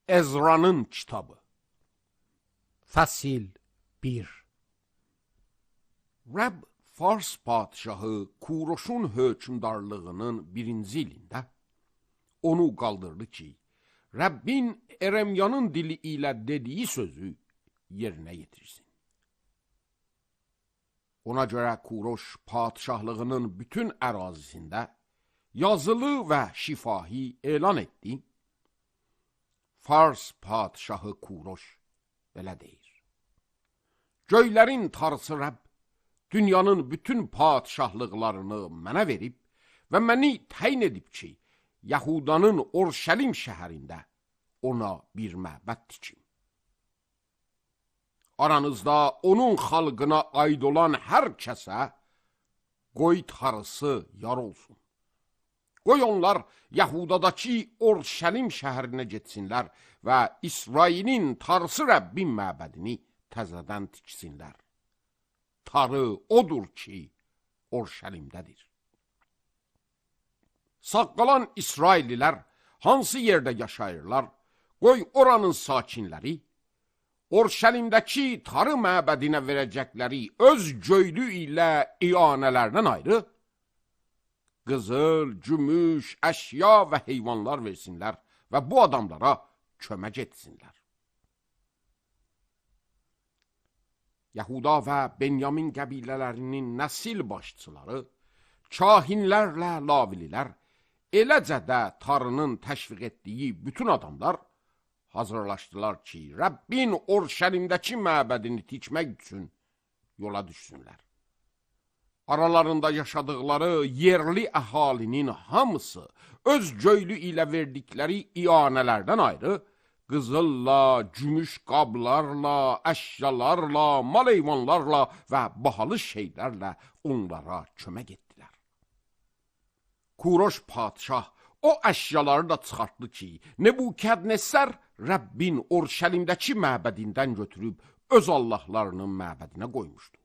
Ezra'nın kitabı. Fəsil 1. Rəbb Fars padişahı Kuroşun hökmdarlığının 1-ci ilində onu qaldırdı ki, Rəbbin Eremyanın dili ilə dediyi sözü yerinə yetirsin. Ona görə Kuroş padişahlığının bütün ərazisində yazılı və şifahi elan etdi. Fars padişahı Kuroş belə deyir: Göylərin tarısı Rəbb dünyanın bütün padişahlıqlarını mənə verib və məni təyin edib ki, Yahudanın Orşəlim şəhərində ona bir məbəd tikim. Aranızda onun xalqına aid olan hər kəsə qoy tarısı yar olsun. Qoy onlar Yahudadakı Orşəlim şəhərinə getsinlər və İsrailin tarısı Rəbbin məbədini təzədən tiksinlər. Tarı odur ki, Orşəlimdədir. Sağ qalan İsraillilər hansı yerdə yaşayırlar, qoy oranın sakinləri Orşəlimdəki tarı məbədinə verəcəkləri öz göylü ilə iyanələrdən ayrı qızıl, gümüş, əşya və heyvanlar versinlər və bu adamlara kömək etsinlər. Yahuda və Benyamin qəbilələrinin nəsil başçıları, kahinlərlə lavililər, eləcə də tarının təşviq etdiyi bütün adamlar hazırlaşdılar ki, Rəbbin Orşəlimdəki məbədini tikmək üçün yola düşsünlər. Aralarında yaşadıkları yerli əhalinin hamısı öz göylü ilə verdikləri iyanələrdən ayrı, qızılla, gümüş qablarla, əşyalarla, mal heyvanlarla və bahalı şeylərlə onlara kömək etdilər. Kuroş padişah o əşyaları da çıxartdı ki, Nebukadnessar Rəbbin Orşəlimdəki məbədindən götürüb öz allahlarının məbədinə qoymuşdu.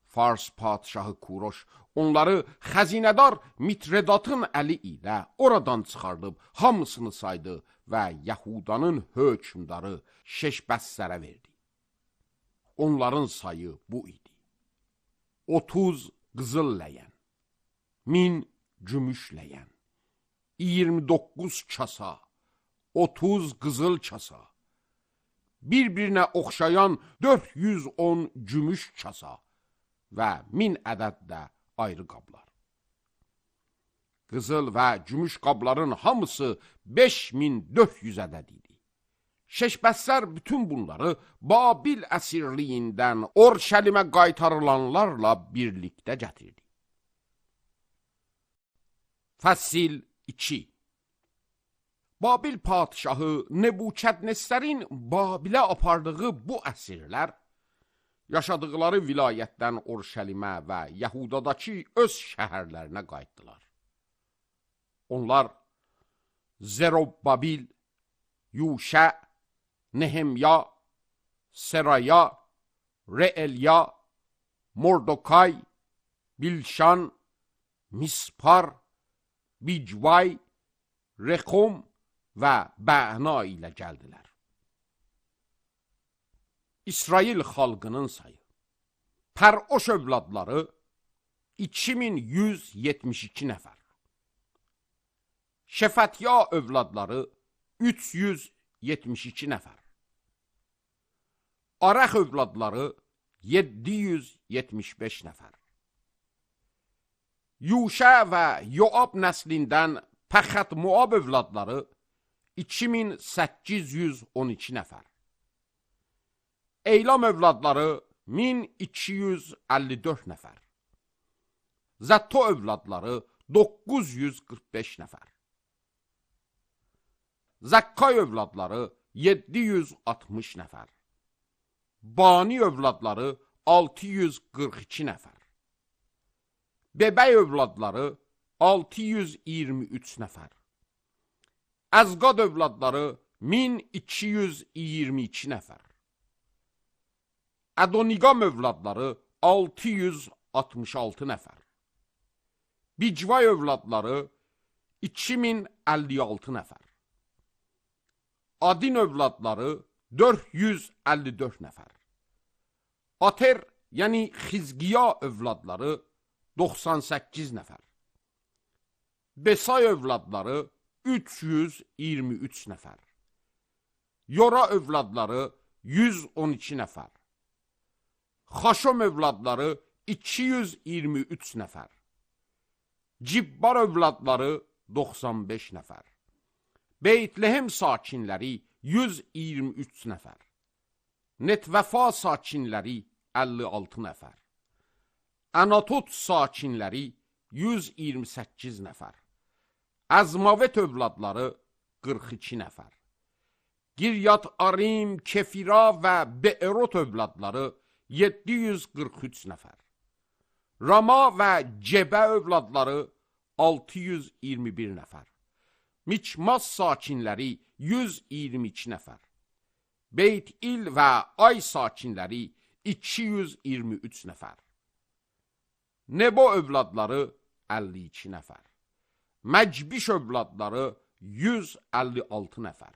Fars padişahı Kuroş onları xəzinədar Mitredatın əli ilə oradan çıxardıb hamısını saydı və Yahudanın hökmdarı Şeşbəssərə verdi. Onların sayı bu idi: 30 qızıl ləyən, 1000 gümüş ləyən, 29 kasa, 30 qızıl kasa, bir-birinə oxşayan 410 gümüş kasa və 1000 ədəd də ayrı qablar. Qızıl və gümüş qabların hamısı 5400 ədəd idi. Şeşbəssər bütün bunları Babil əsirliyindən Orşəlimə qaytarılanlarla birlikdə gətirdi. Fəsil 2. Babil padişahı Nebukadnessarın Babilə apardığı bu əsirlər yaşadıkları vilayətdən Orşəlimə və Yahudadakı öz şəhərlərinə qayıtdılar. Onlar Zerobbabil, Yuşə, Nehemya, Seraya, Reelya, Mordokay, Bilşan, Mispar, Bicvay, Rekom və Bəna ilə gəldilər. İsrail xalqının sayı: Pəroş övladları 2172 nəfər. Şefətya övladları 372 nəfər. Arax övladları 775 nəfər. Yuşə və Yoab nəslindən Pəxət Moab övladları 2812 nəfər. Eylam övladları 1254 nəfər. Zətto övladları 945 nəfər. Zəkkay övladları 760 nəfər. Bani övladları 642 nəfər. Bebəy övladları 623 nəfər. Əzqad övladları 1222 nəfər. Adoniqam övladları 666 nəfər. Bicvay övladları 2056 nəfər. Adin övladları 454 nəfər. Ater, yəni Xizqiya övladları 98 nəfər. Besay övladları 323 nəfər. Yora övladları 112 nəfər. Xaşom övladları 223 nəfər. Cibbar övladları 95 nəfər. Beytlehem sakinləri 123 nəfər. Netvəfa sakinləri 56 nəfər. Anatot sakinləri 128 nəfər. Əzmavet övladları 42 nəfər. Giryat Arim, Kefira və Be'erot övladları 743 nəfər. Rama və Cebə övladları 621 nəfər. Miçmas sakinləri 122 nəfər. Beyt-İl və Ay sakinləri 223 nəfər. Nebo övladları 52 nəfər. Məcbiş övladları 156 nəfər.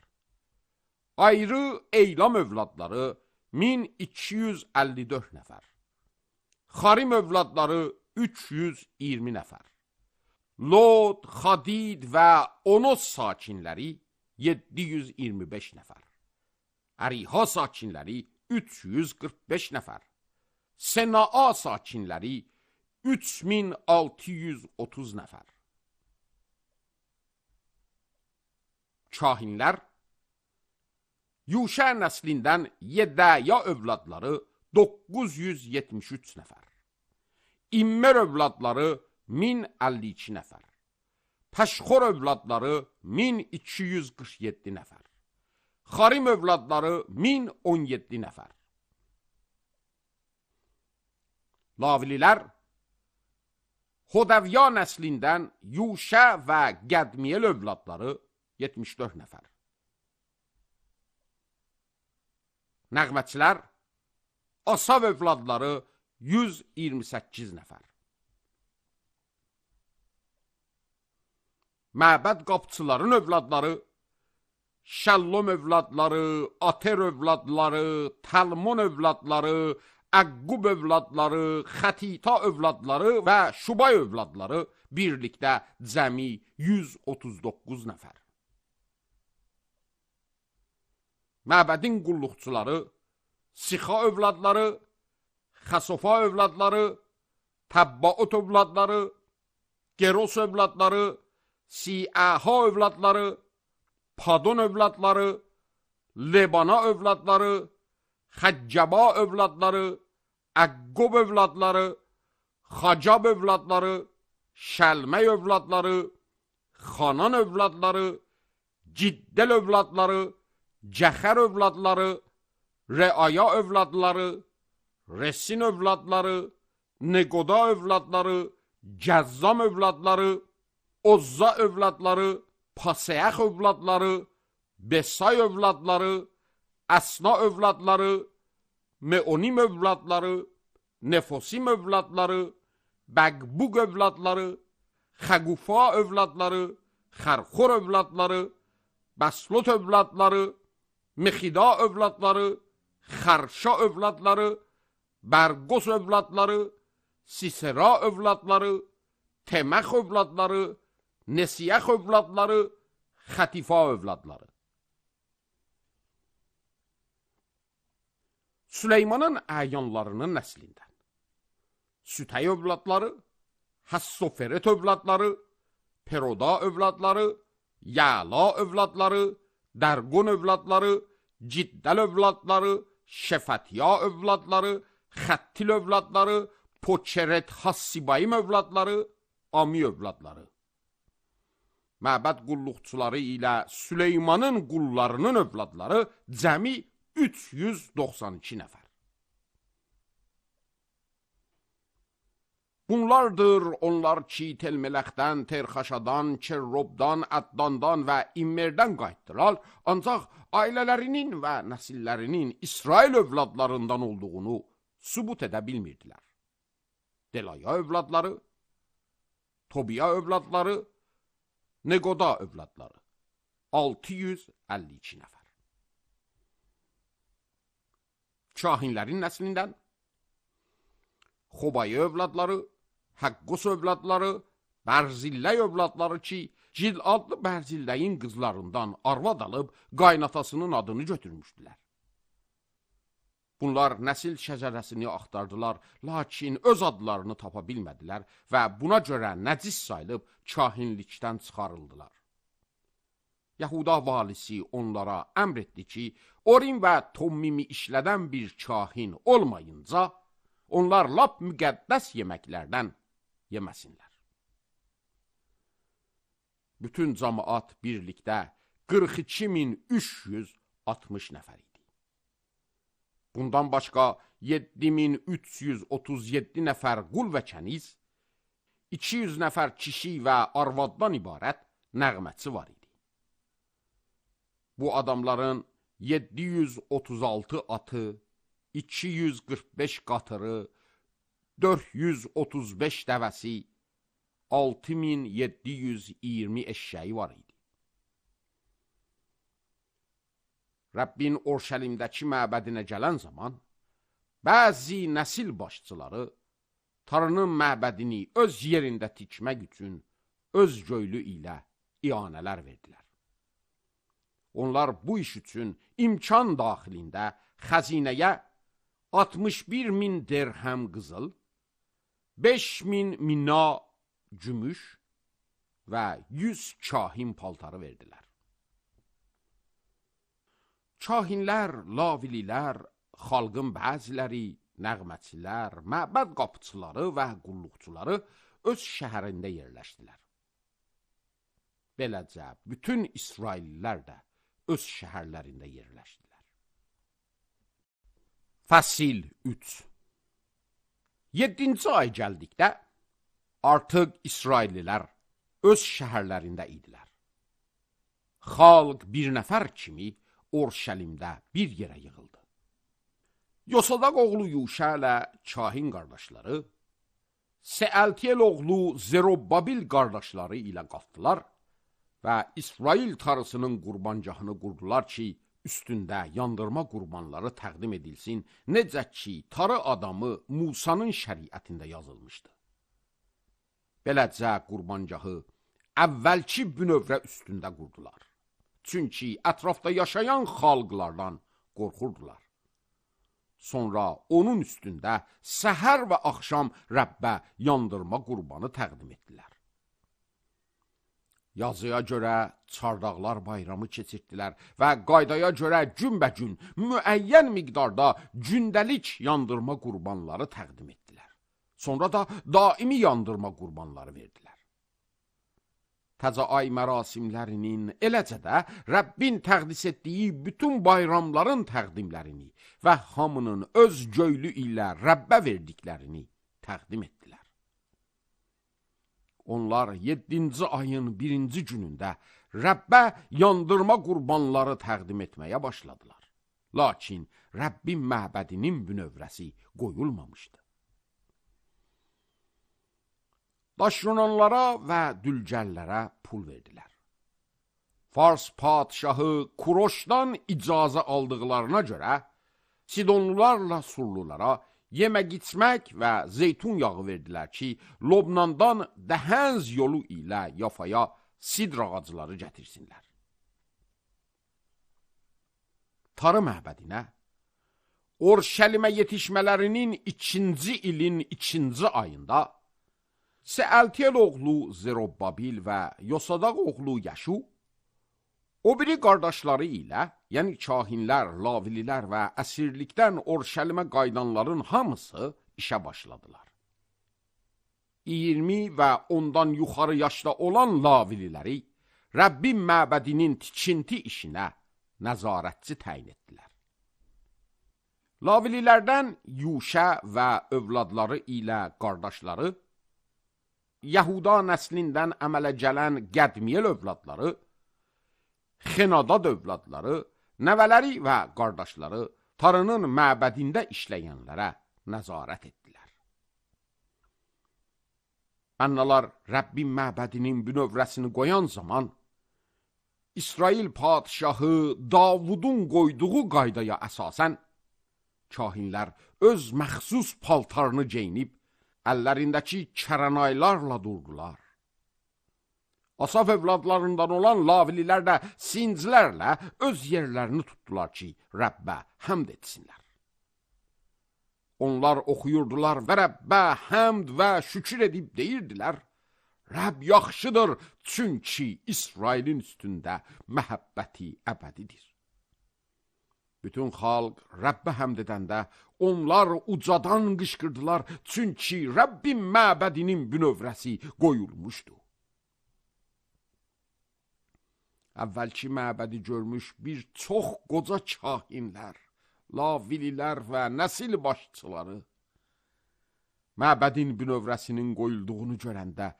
Ayrı Eylam övladları 1254 nəfər. Xarim övladları 320 nəfər. Lod, Xadid və Onos sakinləri 725 nəfər. Əriha sakinləri 345 nəfər. Senaa sakinləri 3630 nəfər. Kahinlər, Yuşə nəslindən Yedəya övladları 973 nəfər. İmmer övladları 1052 nəfər. Pəşxor övladları 1247 nəfər. Xarim övladları 1017 nəfər. Lavililər, Hodəvya nəslindən Yuşə və Qədmiyel övladları 74 nəfər. Nəğmətçilər, Asav övladları 128 nəfər. Məbəd qapçıların övladları, Şəllom övladları, Ater övladları, Təlmon övladları, Əqqub övladları, Xətita övladları və Şubay övladları birlikdə cəmi 139 nəfər. Məbədin qulluqçuları, Sixa övladları, Xəsofa övladları, Təbbaot övladları, Geros övladları, Siəha övladları, Padon övladları, Lebana övladları, Xəccəba övladları, Əqqob övladları, Xacab övladları, Şəlmək övladları, Xanan övladları, Ciddəl övladları, Cəxər övladları, Reaya övladları, Resin övladları, Neqoda övladları, Cəzzam övladları, Ozza övladları, Paseəx övladları, Besay övladları, Əsna övladları, Meonim övladları, Nefosim övladları, Bəqbuq övladları, Xəqufa övladları, Xərxor övladları, Bəslot övladları, Mexida övladları, Xərşa övladları, Bərqos övladları, Sisera övladları, Teməx övladları, Nesiyəx övladları, Xətifa övladları. Süleymanın əyanlarının nəslindən Sütəy övladları, Həssoferet övladları, Peroda övladları, Yəla övladları, Dərqon övladları, Ciddəl övladları, Şefətya övladları, Xəttil övladları, Poçeret Hassibayim övladları, Ami övladları. Məbəd qulluqçuları ilə Süleymanın qullarının övladları cəmi 392 nəfər. Bunlardır onlar ki, Telmələxdən, Terxaşadan, Kerrobdan, Əddandan və İmmerdən qayıtdılar, ancaq ailələrinin və nəsillərinin İsrail övladlarından olduğunu sübut edə bilmirdilər. Delaya övladları, Tobiya övladları, Neqoda övladları 652 nəfər. kahinlərin nəslindən Xobayı övladları, Həqqus övladları, Bərzilləy övladları ki, Cil adlı Bərzilləyin qızlarından arvad alıb qaynatasının adını götürmüşdülər. Bunlar nəsil şəcərəsini axtardılar, lakin öz adlarını tapa bilmədilər və buna görə nəcis sayılıb kahinlikdən çıxarıldılar. Yahuda valisi onlara əmr etdi ki, Orim və Tommimi işlədən bir kahin olmayınca, onlar lap müqəddəs yeməklərdən yeməsinlər. Bütün cəmaat birlikdə 42.360 nəfər idi. Bundan başqa 7.337 nəfər qul və kəniz, 200 nəfər kişi və arvaddan ibarət nəğməçi var idi. Bu adamların 736 atı, 245 qatırı, 435 dəvəsi, 6720 eşşəyi var idi. Rəbbin Orşəlimdəki məbədinə gələn zaman, bəzi nəsil başçıları Tanrının məbədini öz yerində tikmək üçün öz göylü ilə ianələr verdilər. Onlar bu iş üçün imkan daxilində xəzinəyə 61.000 dirhəm qızıl, 5.000 mina gümüş və 100 kahin paltarı verdilər. Kahinlər, lavililər, xalqın bəziləri, nəğməçilər, məbəd qapıçıları və qulluqçuları öz şəhərində yerləşdilər. Beləcə, bütün İsraillilər də öz şəhərlərində yerləşdilər. Fəsil 3 7-ci ay gəldikdə, artıq İsraillilər öz şəhərlərində idilər. Xalq bir nəfər kimi Orşəlimdə bir yerə yığıldı. Yosadaq oğlu Yuşa ilə kahin qardaşları, Sealtiyel oğlu Zerobbabil qardaşları ilə qalxdılar və İsrail tarısının qurbancahını qurdular ki, üstündə yandırma qurbanları təqdim edilsin, necə ki, tarı adamı Musanın şəriətində yazılmışdı. Beləcə qurbancahı əvvəlki bünövrə üstündə qurdular. Çünki ətrafda yaşayan xalqlardan qorxurdular. Sonra onun üstündə səhər və axşam Rəbbə yandırma qurbanı təqdim etdilər. Yazıya görə çardaqlar bayramı keçirdilər və qaydaya görə günbəgün müəyyən miqdarda gündəlik yandırma qurbanları təqdim etdilər. Sonra da daimi yandırma qurbanları verdilər. Təzə ay mərasimlərinin, eləcə də Rəbbin təqdis etdiyi bütün bayramların təqdimlərini və hamının öz göylü ilə Rəbbə verdiklərini təqdim etdilər. Onlar 7-ci ayın 1-ci günündə Rəbbə yandırma qurbanları təqdim etməyə başladılar. Lakin Rəbbin məbədinin bünövrəsi qoyulmamışdı. Daşyonanlara və dülgərlərə pul verdilər. Fars padişahı Kuroşdan icazə aldıqlarına görə Sidonlularla Surlulara yemək içmək və zeytun yağı verdilər ki, Lobnandan Dəhənz yolu ilə Yafaya sidr ağacları gətirsinlər. Tarı məbədinə Orşəlimə yetişmələrinin 2-ci ilin 2-ci ayında Sealtiyel oğlu Zerobbabil və Yosadaq oğlu Yaşu, o biri qardaşları ilə, yəni kahinlər, lavililər və əsirlikdən Orşəlimə qaydanların hamısı işə başladılar. 20 və ondan yuxarı yaşda olan lavililəri Rəbbin məbədinin tikinti işinə nəzarətçi təyin etdilər. Lavililərdən Yuşa və övladları ilə qardaşları, Yahuda nəslindən əmələ gələn Qədmiyel övladları, Xenadad övladları, nəvələri və qardaşları tarının məbədində işləyənlərə nəzarət etdilər. Annalar Rəbbin məbədinin bünövrəsini qoyan zaman, İsrail padişahı Davudun qoyduğu qaydaya əsasən, Kahinlər öz məxsus paltarını geyinib, əllərindəki kərənaylarla durdular. Asaf övladlarından olan lavililər də sincilərlə öz yerlərini tutdular ki, Rəbbə həmd etsinlər. Onlar oxuyurdular və Rəbbə həmd və şükür edib deyirdilər, Rəbb yaxşıdır, çünki İsrailin üstündə məhəbbəti əbədidir. Bütün xalq Rəbbə həmd edəndə onlar ucadan qışqırdılar, çünki Rəbbin məbədinin bünövrəsi qoyulmuşdu. Əvvəlki məbədi görmüş bir çox qoca kahinlər, lavililər və nəsil başçıları məbədin bünövrəsinin qoyulduğunu görəndə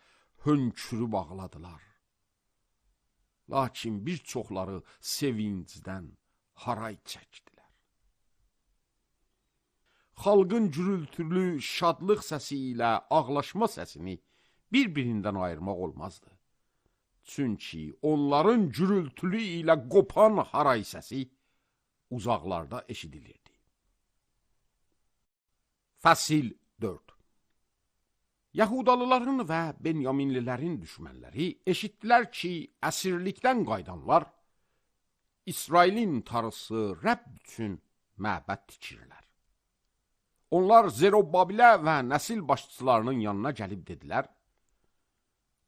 hönkürüb ağladılar. Lakin bir çoxları sevincdən haray çəkdilər. Xalqın gürültülü şadlıq səsi ilə ağlaşma səsini bir-birindən ayırmaq olmazdı. Çünki onların gürültülü ilə qopan haray səsi uzaqlarda eşidilirdi. Fəsil 4. Yahudalıların və Benyaminlilərin düşmənləri eşitdilər ki, əsirlikdən qaydanlar İsrailin tarısı Rəbb üçün məbəd tikirlər. Onlar Zerubabilə və nəsil başçılarının yanına gəlib dedilər,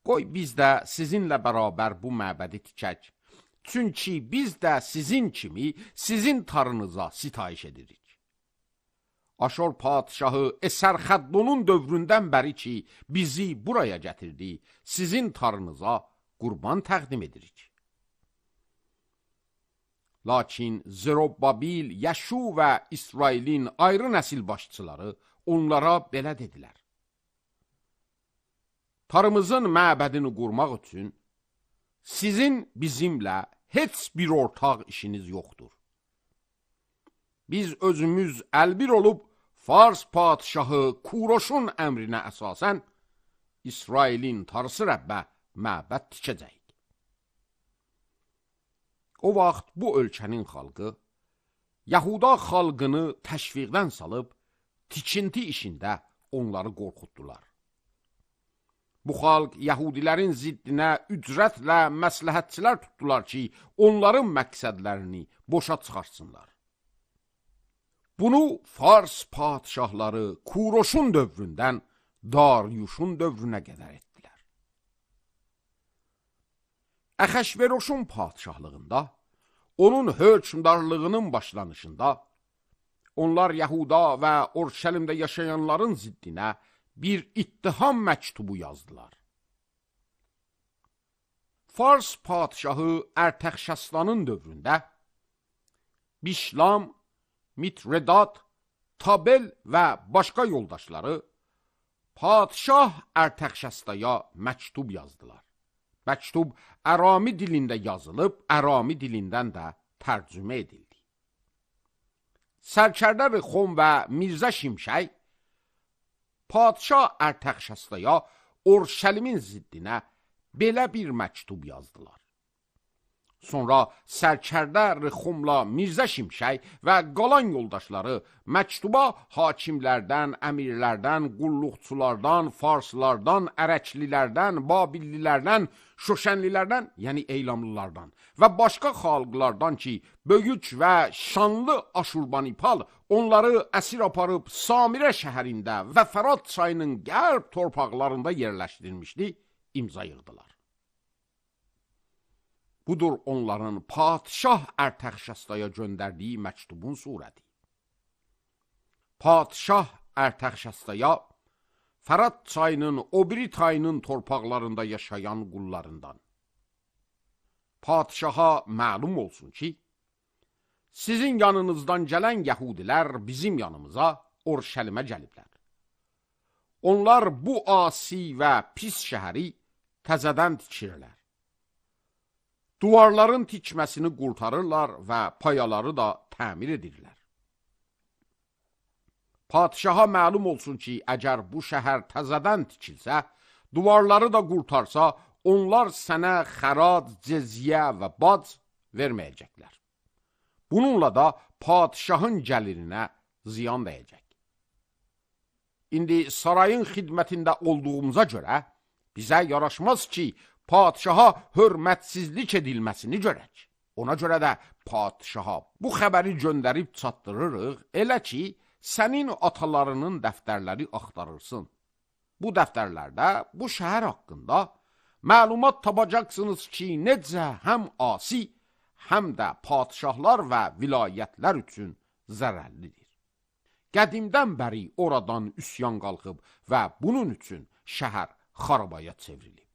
qoy biz də sizinlə bərabər bu məbədi tikək, çünki biz də sizin kimi sizin tarınıza sitayiş edirik. Aşor padişahı Əsərxəddonun dövründən bəri ki, bizi buraya gətirdi, sizin tarınıza qurban təqdim edirik. Lakin Zerubabil, Yəşu və İsrailin ayrı nəsil başçıları onlara belə dedilər. Tarımızın məbədini qurmaq üçün sizin bizimlə heç bir ortaq işiniz yoxdur. Biz özümüz əlbir olub Fars padişahı Kuroşun əmrinə əsasən İsrailin tarısı Rəbbə məbəd tikəcəyik. O vaxt bu ölkənin xalqı Yahuda xalqını təşviqdən salıb tikinti işində onları qorxutdular. Bu xalq Yahudilərin ziddinə ücrətlə məsləhətçilər tutdular ki, onların məqsədlərini boşa çıxarsınlar. Bunu Fars padişahları Kuroşun dövründən Daryuşun dövrünə qədər etdilər. Əhəşveroşun padişahlığında, onun hökmdarlığının başlanışında, onlar Yahuda və Orşəlimdə yaşayanların ziddinə bir ittiham məktubu yazdılar. Fars padişahı Ərtəxşəslanın dövründə Bişlam, Mitredat, Tabel və başqa yoldaşları padişah Ərtəxşəstaya məktub yazdılar. Məktub Ərami dilində yazılıb, Ərami dilindən də tərcümə edildi. Sərkərdə Rixon və Mirzə Şimşək padişah Ərtəxşəstaya Orşəlimin ziddinə belə bir məktub yazdılar. Sonra sərkərdə Rixumla Mirzə Şimşək və qalan yoldaşları məktuba hakimlərdən, əmirlərdən, qulluqçulardan, farslardan, ərəklilərdən, babillilərdən, şoşənlilərdən, yəni eylamlılardan və başqa xalqlardan ki, böyük və şanlı Aşurbanipal onları əsir aparıb Samirə şəhərində və Fərat çayının qərb torpaqlarında yerləşdirmişdi, imza yığdılar. Budur onların padişah Ərtəxşəstaya göndərdiyi məktubun surəti. Padişah Ərtəxşəstaya Fərat çayının o biri tayının torpaqlarında yaşayan qullarından. Padişaha məlum olsun ki, sizin yanınızdan gələn yəhudilər bizim yanımıza Orşəlimə gəliblər. Onlar bu asi və pis şəhəri təzədən tikirlər. Duvarların tikməsini qurtarırlar və payaları da təmir edirlər. Padişaha məlum olsun ki, əgər bu şəhər təzədən tikilsə, duvarları da qurtarsa, onlar sənə xərac, cezyə və bac verməyəcəklər. Bununla da padişahın gəlirinə ziyan dəyəcək. İndi sarayın xidmətində olduğumuza görə bizə yaraşmaz ki, padişaha hörmətsizlik edilməsini görək. Ona görə də padişaha bu xəbəri göndərib çatdırırıq, elə ki, sənin atalarının dəftərləri axtarırsın. Bu dəftərlərdə bu şəhər haqqında məlumat tapacaqsınız ki, necə həm asi, həm də padişahlar və vilayətlər üçün zərərlidir. Qədimdən bəri oradan üsyan qalxıb və bunun üçün şəhər xarabaya çevrilib.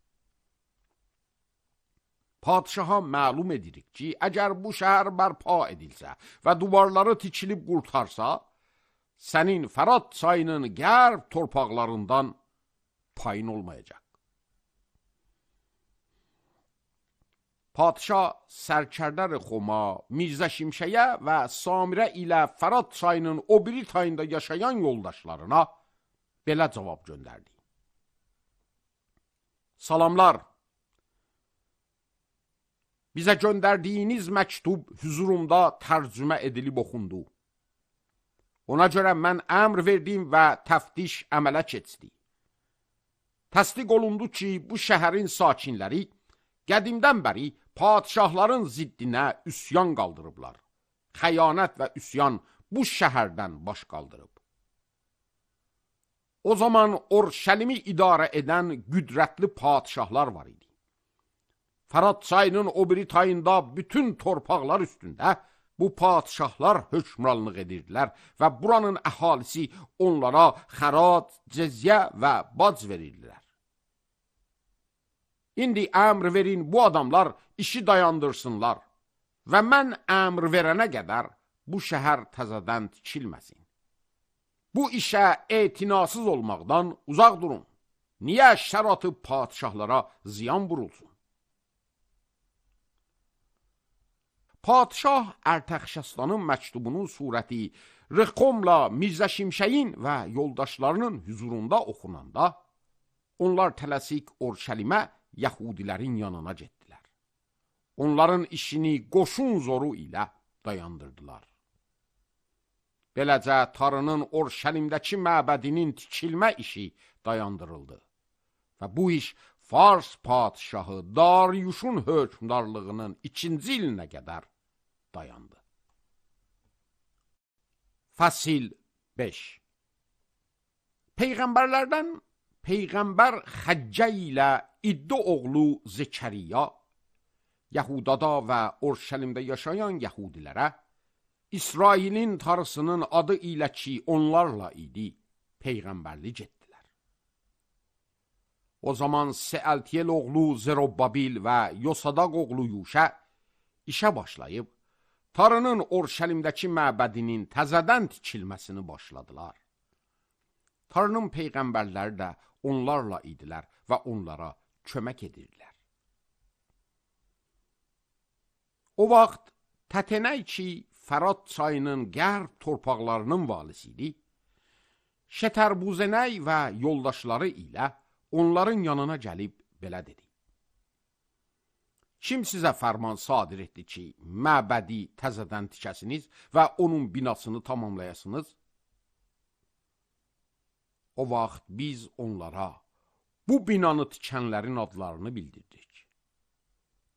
Padişaha məlum edirik ki, əgər bu şəhər bərpa edilsə və duvarları tikilib qurtarsa, sənin Fərat çayının qərb torpaqlarından payın olmayacaq. Padişah sərkərdər Xoma, Mirzə Şimşəyə və Samirə ilə Fərat çayının o biri tayında yaşayan yoldaşlarına belə cavab göndərdi. Salamlar, bizə göndərdiyiniz məktub hüzurumda tərcümə edilib oxundu. Ona görə mən əmr verdim və təftiş əmələ keçdi. Təsdiq olundu ki, bu şəhərin sakinləri qədimdən bəri padişahların ziddinə üsyan qaldırıblar. Xəyanət və üsyan bu şəhərdən baş qaldırıb. O zaman Orşəlimi idarə edən qüdrətli padişahlar var idi. Fərat çayının o biri tayında bütün torpaqlar üstündə bu padişahlar hökmranlıq edirdilər və buranın əhalisi onlara xərac, cəzyə və bac verirdilər. İndi əmr verin, bu adamlar işi dayandırsınlar və mən əmr verənə qədər bu şəhər təzədən tikilməsin. Bu işə etinasız olmaqdan uzaq durun. Niyə şər atıb padişahlara ziyan vurulsun? Padişah Ərtəxşəstanın məktubunun surəti Rıxomla Mirzə Şimşəyin və yoldaşlarının hüzurunda oxunanda, onlar tələsik Orşəlimə Yahudilərin yanına getdilər. Onların işini qoşun zoru ilə dayandırdılar. Beləcə Tarının Orşəlimdəki məbədinin tikilmə işi dayandırıldı və bu iş Fars padişahı Dariyuşun hökmdarlığının 2-ci ilinə qədər dayandı. Fəsil 5. Peyğəmbərlərdən Peyğəmbər Xəccə ilə İddə oğlu Zekəriya, Yahudada və Orşəlimdə yaşayan Yahudilərə, İsrailin tarısının adı ilə ki onlarla idi, Peyğəmbərlik etdilər. O zaman Seəltiyel oğlu Zerobbabil və Yosadaq oğlu Yuşə işə başlayıb, Tarının Orşəlimdəki məbədinin təzədən tikilməsini başladılar. Tarının peyğəmbərləri də onlarla idilər və onlara kömək edirdilər. O vaxt Tətenəy ki, Fərat çayının qərb torpaqlarının valisi idi, Şətərbuzənəy və yoldaşları ilə onların yanına gəlib belə dedi. Kim sizə fərman sadir etdi ki, məbədi təzədən tikəsiniz və onun binasını tamamlayasınız? O vaxt biz onlara bu binanı tikənlərin adlarını bildirdik.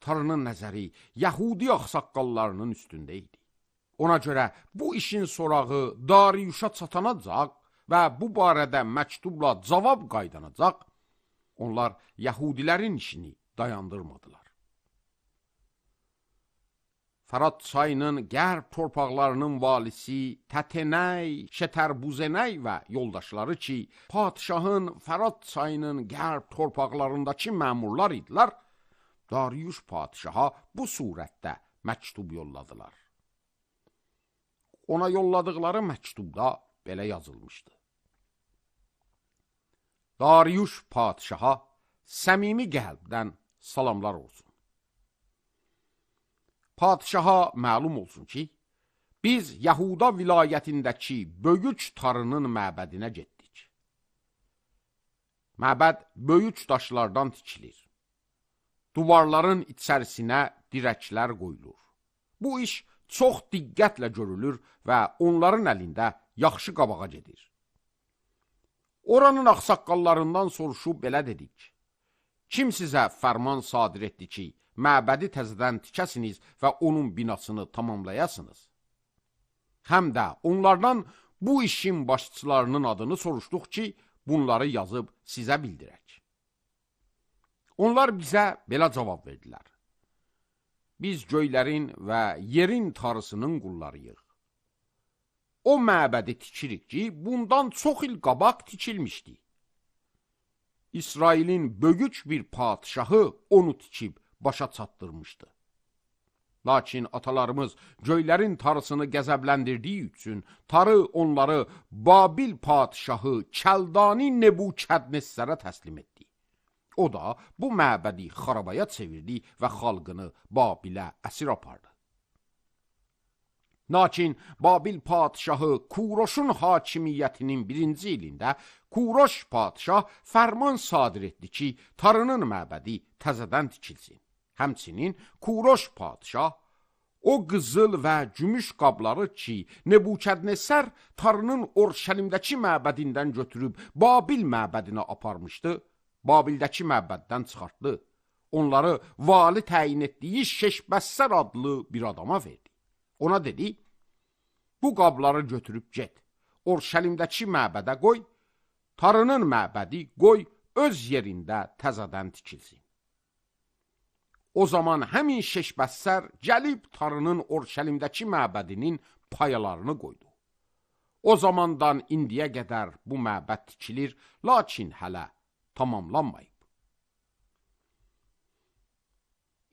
Tarının nəzəri Yəhudi axsaqqallarının üstündə idi. Ona görə bu işin sorağı Dariyuşa çatanacaq və bu barədə məktubla cavab qaydanacaq, onlar Yəhudilərin işini dayandırmadılar. Fərat çayının qərb torpaqlarının valisi Tətenəy, Şətərbuzənəy və yoldaşları ki, padişahın Fərat çayının qərb torpaqlarındakı məmurlar idilər, Dariyuş padişaha bu surətdə məktub yolladılar. Ona yolladıqları məktubda belə yazılmışdı. Dariyuş padişaha səmimi qəlbdən salamlar olsun. Padişaha məlum olsun ki, biz Yahuda vilayətindəki böyük Tarının məbədinə getdik. Məbəd böyük daşlardan tikilir. Duvarların içərisinə dirəklər qoyulur. Bu iş çox diqqətlə görülür və onların əlində yaxşı qabağa gedir. Oranın ağsaqqallarından soruşub belə dedik. Kim sizə fərman sadir etdi ki, məbədi təzədən tikəsiniz və onun binasını tamamlayasınız? Həm də onlardan bu işin başçılarının adını soruşduq ki, bunları yazıb sizə bildirək. Onlar bizə belə cavab verdilər. Biz göylərin və yerin tarısının qullarıyıq. O məbədi tikirik ki, bundan çox il qabaq tikilmişdi. İsrailin böyük bir padişahı onu tikib başa çatdırmışdı. Lakin atalarımız göylərin tarısını qəzəbləndirdiyi üçün tarı onları Babil padişahı Kəldani Nebukadnessərə təslim etdi. O da bu məbədi xarabaya çevirdi və xalqını Babilə əsir apardı. Lakin Babil padişahı Kuroşun hakimiyyətinin 1-ci ilində Kuroş padişah fərman sadir etdi ki, tarının məbədi təzədən tikilsin. Həmçinin Kuroş padişah o qızıl və gümüş qabları ki, Nebukadnessər tarının Orşəlimdəki məbədindən götürüb Babil məbədinə aparmışdı, Babildəki məbəddən çıxartdı. Onları vali təyin etdiyi Şeşbəssər adlı bir adama verdi. Ona dedi, bu qabları götürüb get, Orşəlimdəki məbədə qoy, tarının məbədi qoy öz yerində təzədən tikilsin. O zaman həmin Şeşbəssər gəlib tarının Orşəlimdəki məbədinin payalarını qoydu. O zamandan indiyə qədər bu məbəd tikilir, lakin hələ tamamlanmayıb.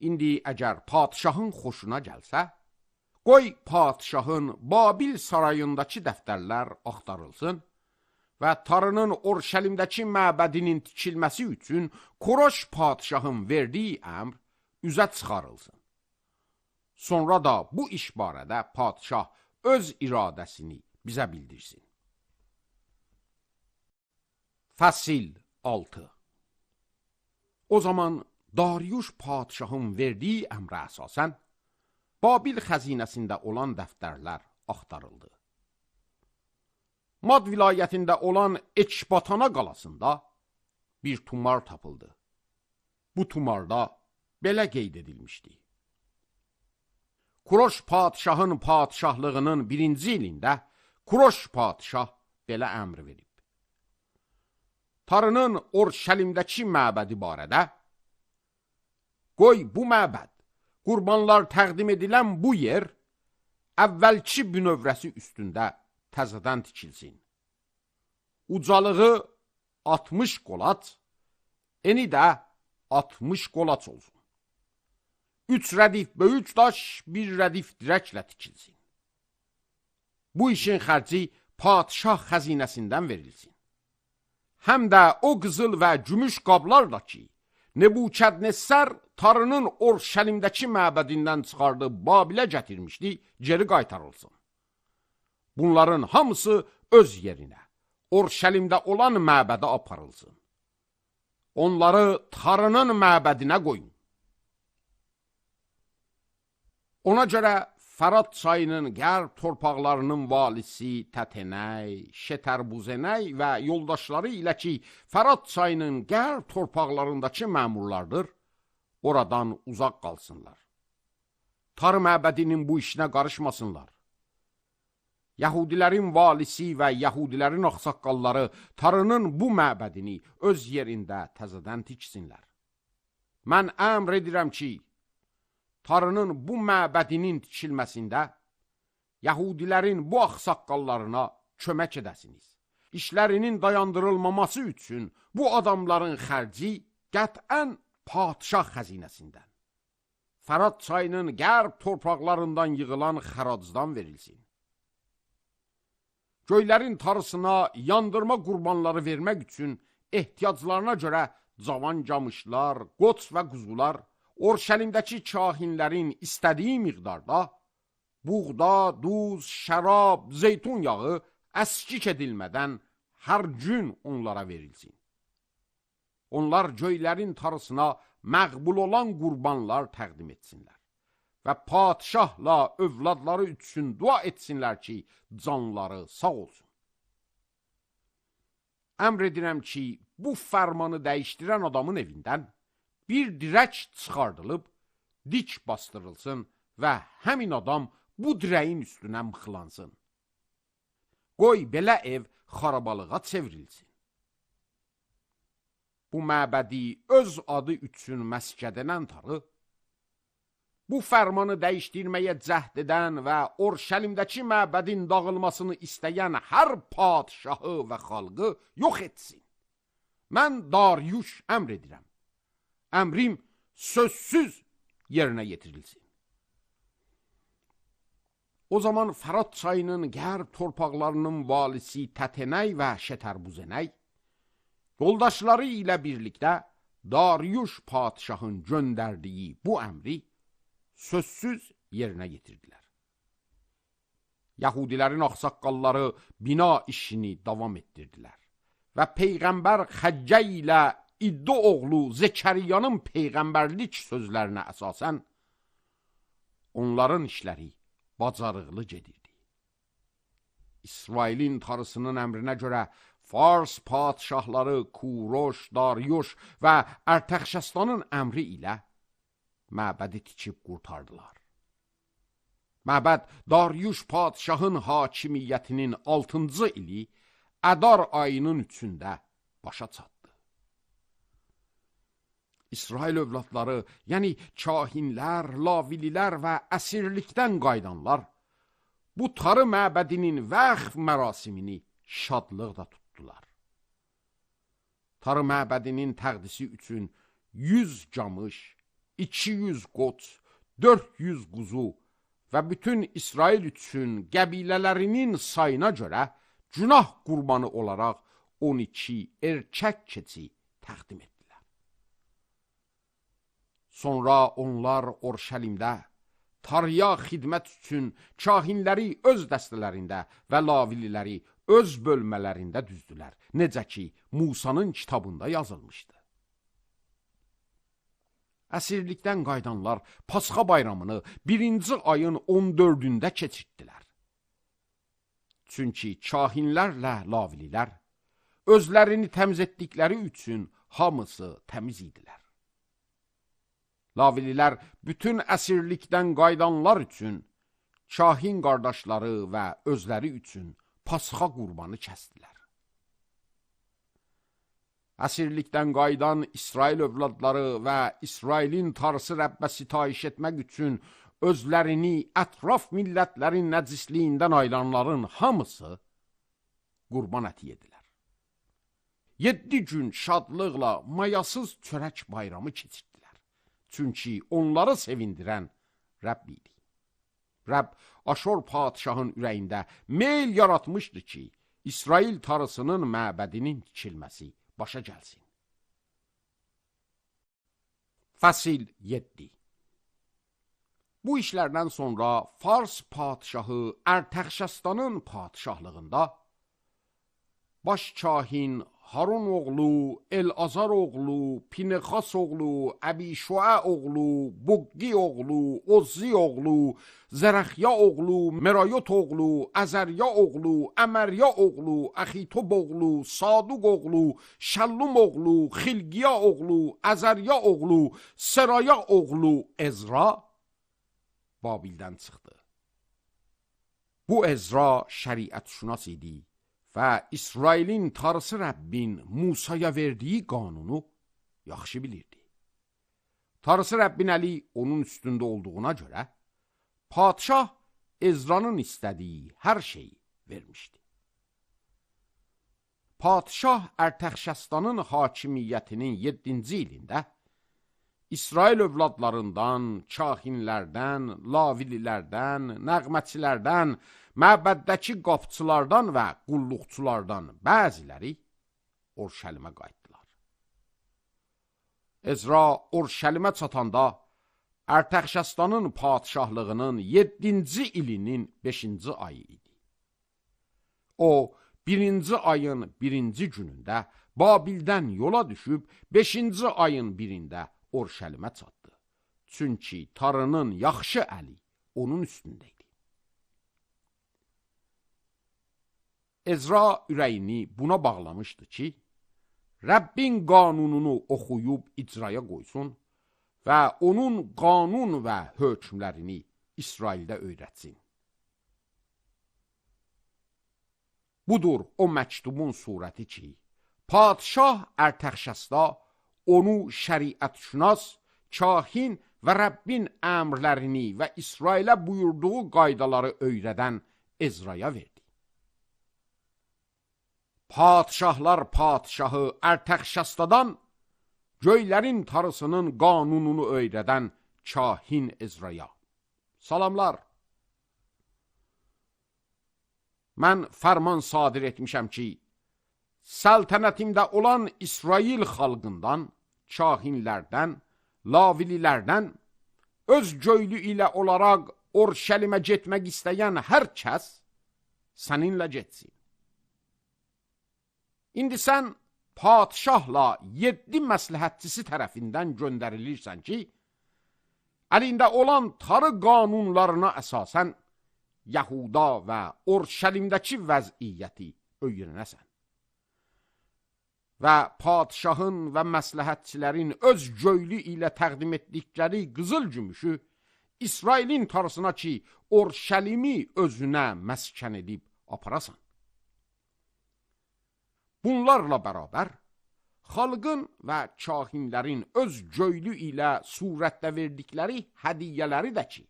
İndi əgər padişahın xoşuna gəlsə, qoy padişahın Babil sarayındakı dəftərlər axtarılsın və tarının Orşəlimdəki məbədinin tikilməsi üçün Kuroş padişahın verdiyi əmr üzə çıxarılsın. Sonra da bu iş barədə padişah öz iradəsini bizə bildirsin. Fəsil 6. O zaman Dariuş padişahın verdiyi əmrə əsasən Babil xəzinəsində olan dəftərlər axtarıldı. Mad vilayətində olan Ekbatana qalasında bir tumar tapıldı. Bu tumarda belə qeyd edilmişdi. Kuroş padişahın padişahlığının 1-ci ilində Kuroş padişah belə əmr verib. Tarının Orşəlimdəki məbədi barədə, qoy bu məbəd, qurbanlar təqdim edilən bu yer, əvvəlki bünövrəsi üstündə təzədən tikilsin. Ucalığı 60 qolaç, eni də 60 qolaç olsun. 3 rədif böyük daş, 1 rədif dirəklə tikilsin. Bu işin xərci padişah xəzinəsindən verilsin. Həm də o qızıl və gümüş qablar da ki, Nebukadnessər tarının Orşəlimdəki məbədindən çıxardıb Babilə gətirmişdi, geri qaytarılsın. Bunların hamısı öz yerinə, Orşəlimdə olan məbədə aparılsın. Onları tarının məbədinə qoyun. Ona görə Fərat çayının qərb torpaqlarının valisi Tətenəy, Şetərbuzənəy və yoldaşları ilə ki, Fərat çayının qərb torpaqlarındakı məmurlardır, oradan uzaq qalsınlar. Tar məbədinin bu işinə qarışmasınlar. Yahudilərin valisi və Yahudilərin ağsaqqalları tarının bu məbədini öz yerində təzədən tiksinlər. Mən əmr edirəm ki, tarının bu məbədinin tikilməsində Yahudilərin bu ağsaqqallarına kömək edəsiniz. İşlərinin dayandırılmaması üçün bu adamların xərci qətən padişah xəzinəsindən, Fərat çayının qərb torpaqlarından yığılan xəracdan verilsin. Göylərin tarısına yandırma qurbanları vermək üçün ehtiyaclarına görə cavan camışlar, qoç və quzular, Orşəlimdəki kahinlərin istədiyi miqdarda buğda, duz, şərab, zeytun yağı əskik edilmədən hər gün onlara verilsin. Onlar göylərin tarısına məqbul olan qurbanlar təqdim etsinlər. və padişahla övladları üçün dua etsinlər ki, canları sağ olsun. Əmr edirəm ki, bu fərmanı dəyişdirən adamın evindən bir dirək çıxardılıb, dik bastırılsın və həmin adam bu dirəyin üstünə mıxlansın. Qoy belə ev xarabalığa çevrilsin. Bu məbədi öz adı üçün məskəd edən tarı, bu fərmanı dəyişdirməyə cəhd edən və Orşəlimdəki məbədin dağılmasını istəyən hər padişahı və xalqı yox etsin. Mən Dariuş əmr edirəm. Əmrim sözsüz yerinə yetirilsin. O zaman Fərat çayının qərb torpaqlarının valisi Tətənəy və Şətərbuzənəy yoldaşları ilə birlikdə Dariuş padişahın göndərdiyi bu əmri sözsüz yerinə yetirdilər. Yahudilərin ağsaqqalları bina işini davam etdirdilər və Peyğəmbər Xəccə ilə İddo oğlu Zekəriyanın peyğəmbərlik sözlərinə əsasən onların işləri bacarıqlı gedirdi. İsrailin tarısının əmrinə görə Fars padişahları Kuroş, Dariuş və Ərtəxşəstanın əmri ilə məbədi tikib qurtardılar. Məbəd Dariuş padişahın hakimiyyətinin 6-cı ili Ədar ayının 3-də başa çatdı. İsrail övladları, yəni kahinlər, lavililər və əsirlikdən qaydanlar, bu tarı məbədinin vəqf mərasimini şadlıqla tutdular. Tarı məbədinin təqdisi üçün 100 camış, 200 qoç, 400 quzu və bütün İsrail üçün qəbilələrinin sayına görə günah qurbanı olaraq 12 erkək keçi təqdim etdilər. Sonra onlar Orşəlimdə tarıya xidmət üçün kahinləri öz dəstələrində və lavililəri öz bölmələrində düzdülər, necə ki, Musanın kitabında yazılmışdı. Əsirlikdən qaydanlar Pasxa bayramını 1-ci ayın 14-də keçirdilər. Çünki kahinlərlə lavililər özlərini təmiz etdikləri üçün hamısı təmiz idilər. Lavililər bütün əsirlikdən qaydanlar üçün, kahin qardaşları və özləri üçün Pasxa qurbanı kəsdilər. Əsirlikdən qaydan İsrail övladları və İsrailin tarısı Rəbbə sitayiş etmək üçün özlərini ətraf millətlərin nəcisliyindən ayıranların hamısı qurban əti yedilər. 7 gün şadlıqla mayasız çörək bayramı keçirdilər. Çünki onları sevindirən Rəbb idi. Rəbb Aşor padişahın ürəyində meyl yaratmışdı ki, İsrail tarısının məbədinin tikilməsi başa gəlsin. Fəsil 7. Bu işlərdən sonra Fars padişahı Ərtəxşəstanın padişahlığında baş kahin Harun oğlu, El-Azar oğlu, Pinexas oğlu, Əbişua oğlu, Buqqi oğlu, Ozzi oğlu, Zərəxya oğlu, Merayot oğlu, Əzərya oğlu, Əmərya oğlu, Əxitob oğlu, Saduq oğlu, Şəllum oğlu, Xilqiya oğlu, Əzərya oğlu, Seraya oğlu Ezra Babildən çıxdı. Bu Ezra şəriətşünas idi və İsrailin tarısı Rəbbin Musaya verdiyi qanunu yaxşı bilirdi. Tarısı Rəbbin əli onun üstündə olduğuna görə, padişah Ezra'nın istədiyi hər şeyi vermişdi. Padişah Ərtəxşəstanın hakimiyyətinin 7-ci ilində İsrail övladlarından, kahinlərdən, lavililərdən, nəğməçilərdən, məbəddəki qapçılardan və qulluqçulardan bəziləri Orşəlimə qayıtdılar. Ezra Orşəlimə çatanda Ərtəxşəstanın padişahlığının 7-ci ilinin 5-ci ayı idi. O, 1-ci ayın 1-ci günündə Babildən yola düşüb 5-ci ayın 1-də Orşəlimə çatdı. Çünki Tanrının yaxşı əli onun üstündə idi. Ezra ürəyini buna bağlamışdı ki, Rəbbin qanununu oxuyub icraya qoysun və onun qanun və hökmlərini İsraildə öyrətsin. Budur o məktubun surəti ki, padişah Ərtəxşəsda onu şəriətşünas, kahin və Rəbbin əmrlərini və İsrailə buyurduğu qaydaları öyrədən Ezraya verdi. Padişahlar padişahı Ərtəxşəsdadan göylərin Tanrısının qanununu öyrədən kahin Ezraya. Salamlar. Mən fərman sadir etmişəm ki, səltənətimdə olan İsrail xalqından, kahinlərdən, lavililərdən, öz göylü ilə olaraq Orşəlimə getmək istəyən hər kəs səninlə getsin. İndi sən padişahla 7 məsləhətçisi tərəfindən göndərilirsən ki, əlində olan Tanrı qanunlarına əsasən Yahuda və Orşəlimdəki vəziyyəti öyrənəsən. Və padişahın və məsləhətçilərin öz göylü ilə təqdim etdikləri qızıl gümüşü İsrailin Tanrısına ki, Orşəlimi özünə məskən edib aparasan. Bunlarla bərabər, xalqın və kahinlərin öz göylü ilə surətdə verdikləri hədiyyələri də ki,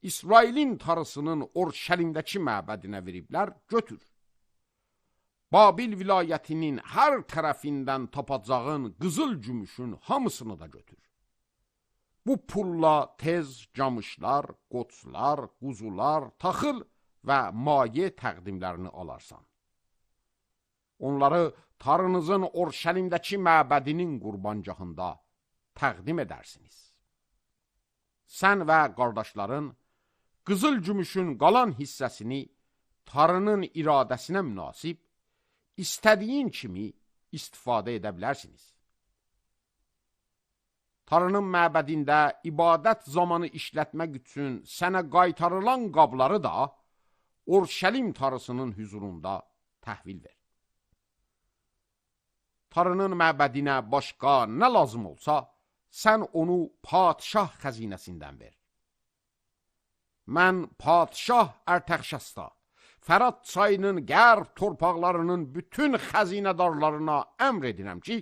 İsrailin Tanrısının Orşəlimdəki məbədinə veriblər, götür. Babil vilayətinin hər tərəfindən tapacağın qızıl gümüşün hamısını da götür. Bu pulla tez camışlar, qoçlar, quzular, taxıl və maye təqdimlərini alarsan. Onları Tanrınızın Orşəlimdəki məbədinin qurbancağında təqdim edərsiniz. Sən və qardaşların qızıl gümüşün qalan hissəsini Tanrının iradəsinə münasib, istədiyin kimi istifadə edə bilərsiniz. Tanrının məbədində ibadət zamanı işlətmək üçün sənə qaytarılan qabları da Orşəlim Tanrısının hüzurunda təhvil ver. Tanrının məbədinə başqa nə lazım olsa, sən onu padişah xəzinəsindən ver. Mən padişah Ərtəxşəsda, Fərat çayının qərb torpaqlarının bütün xəzinədarlarına əmr edirəm ki,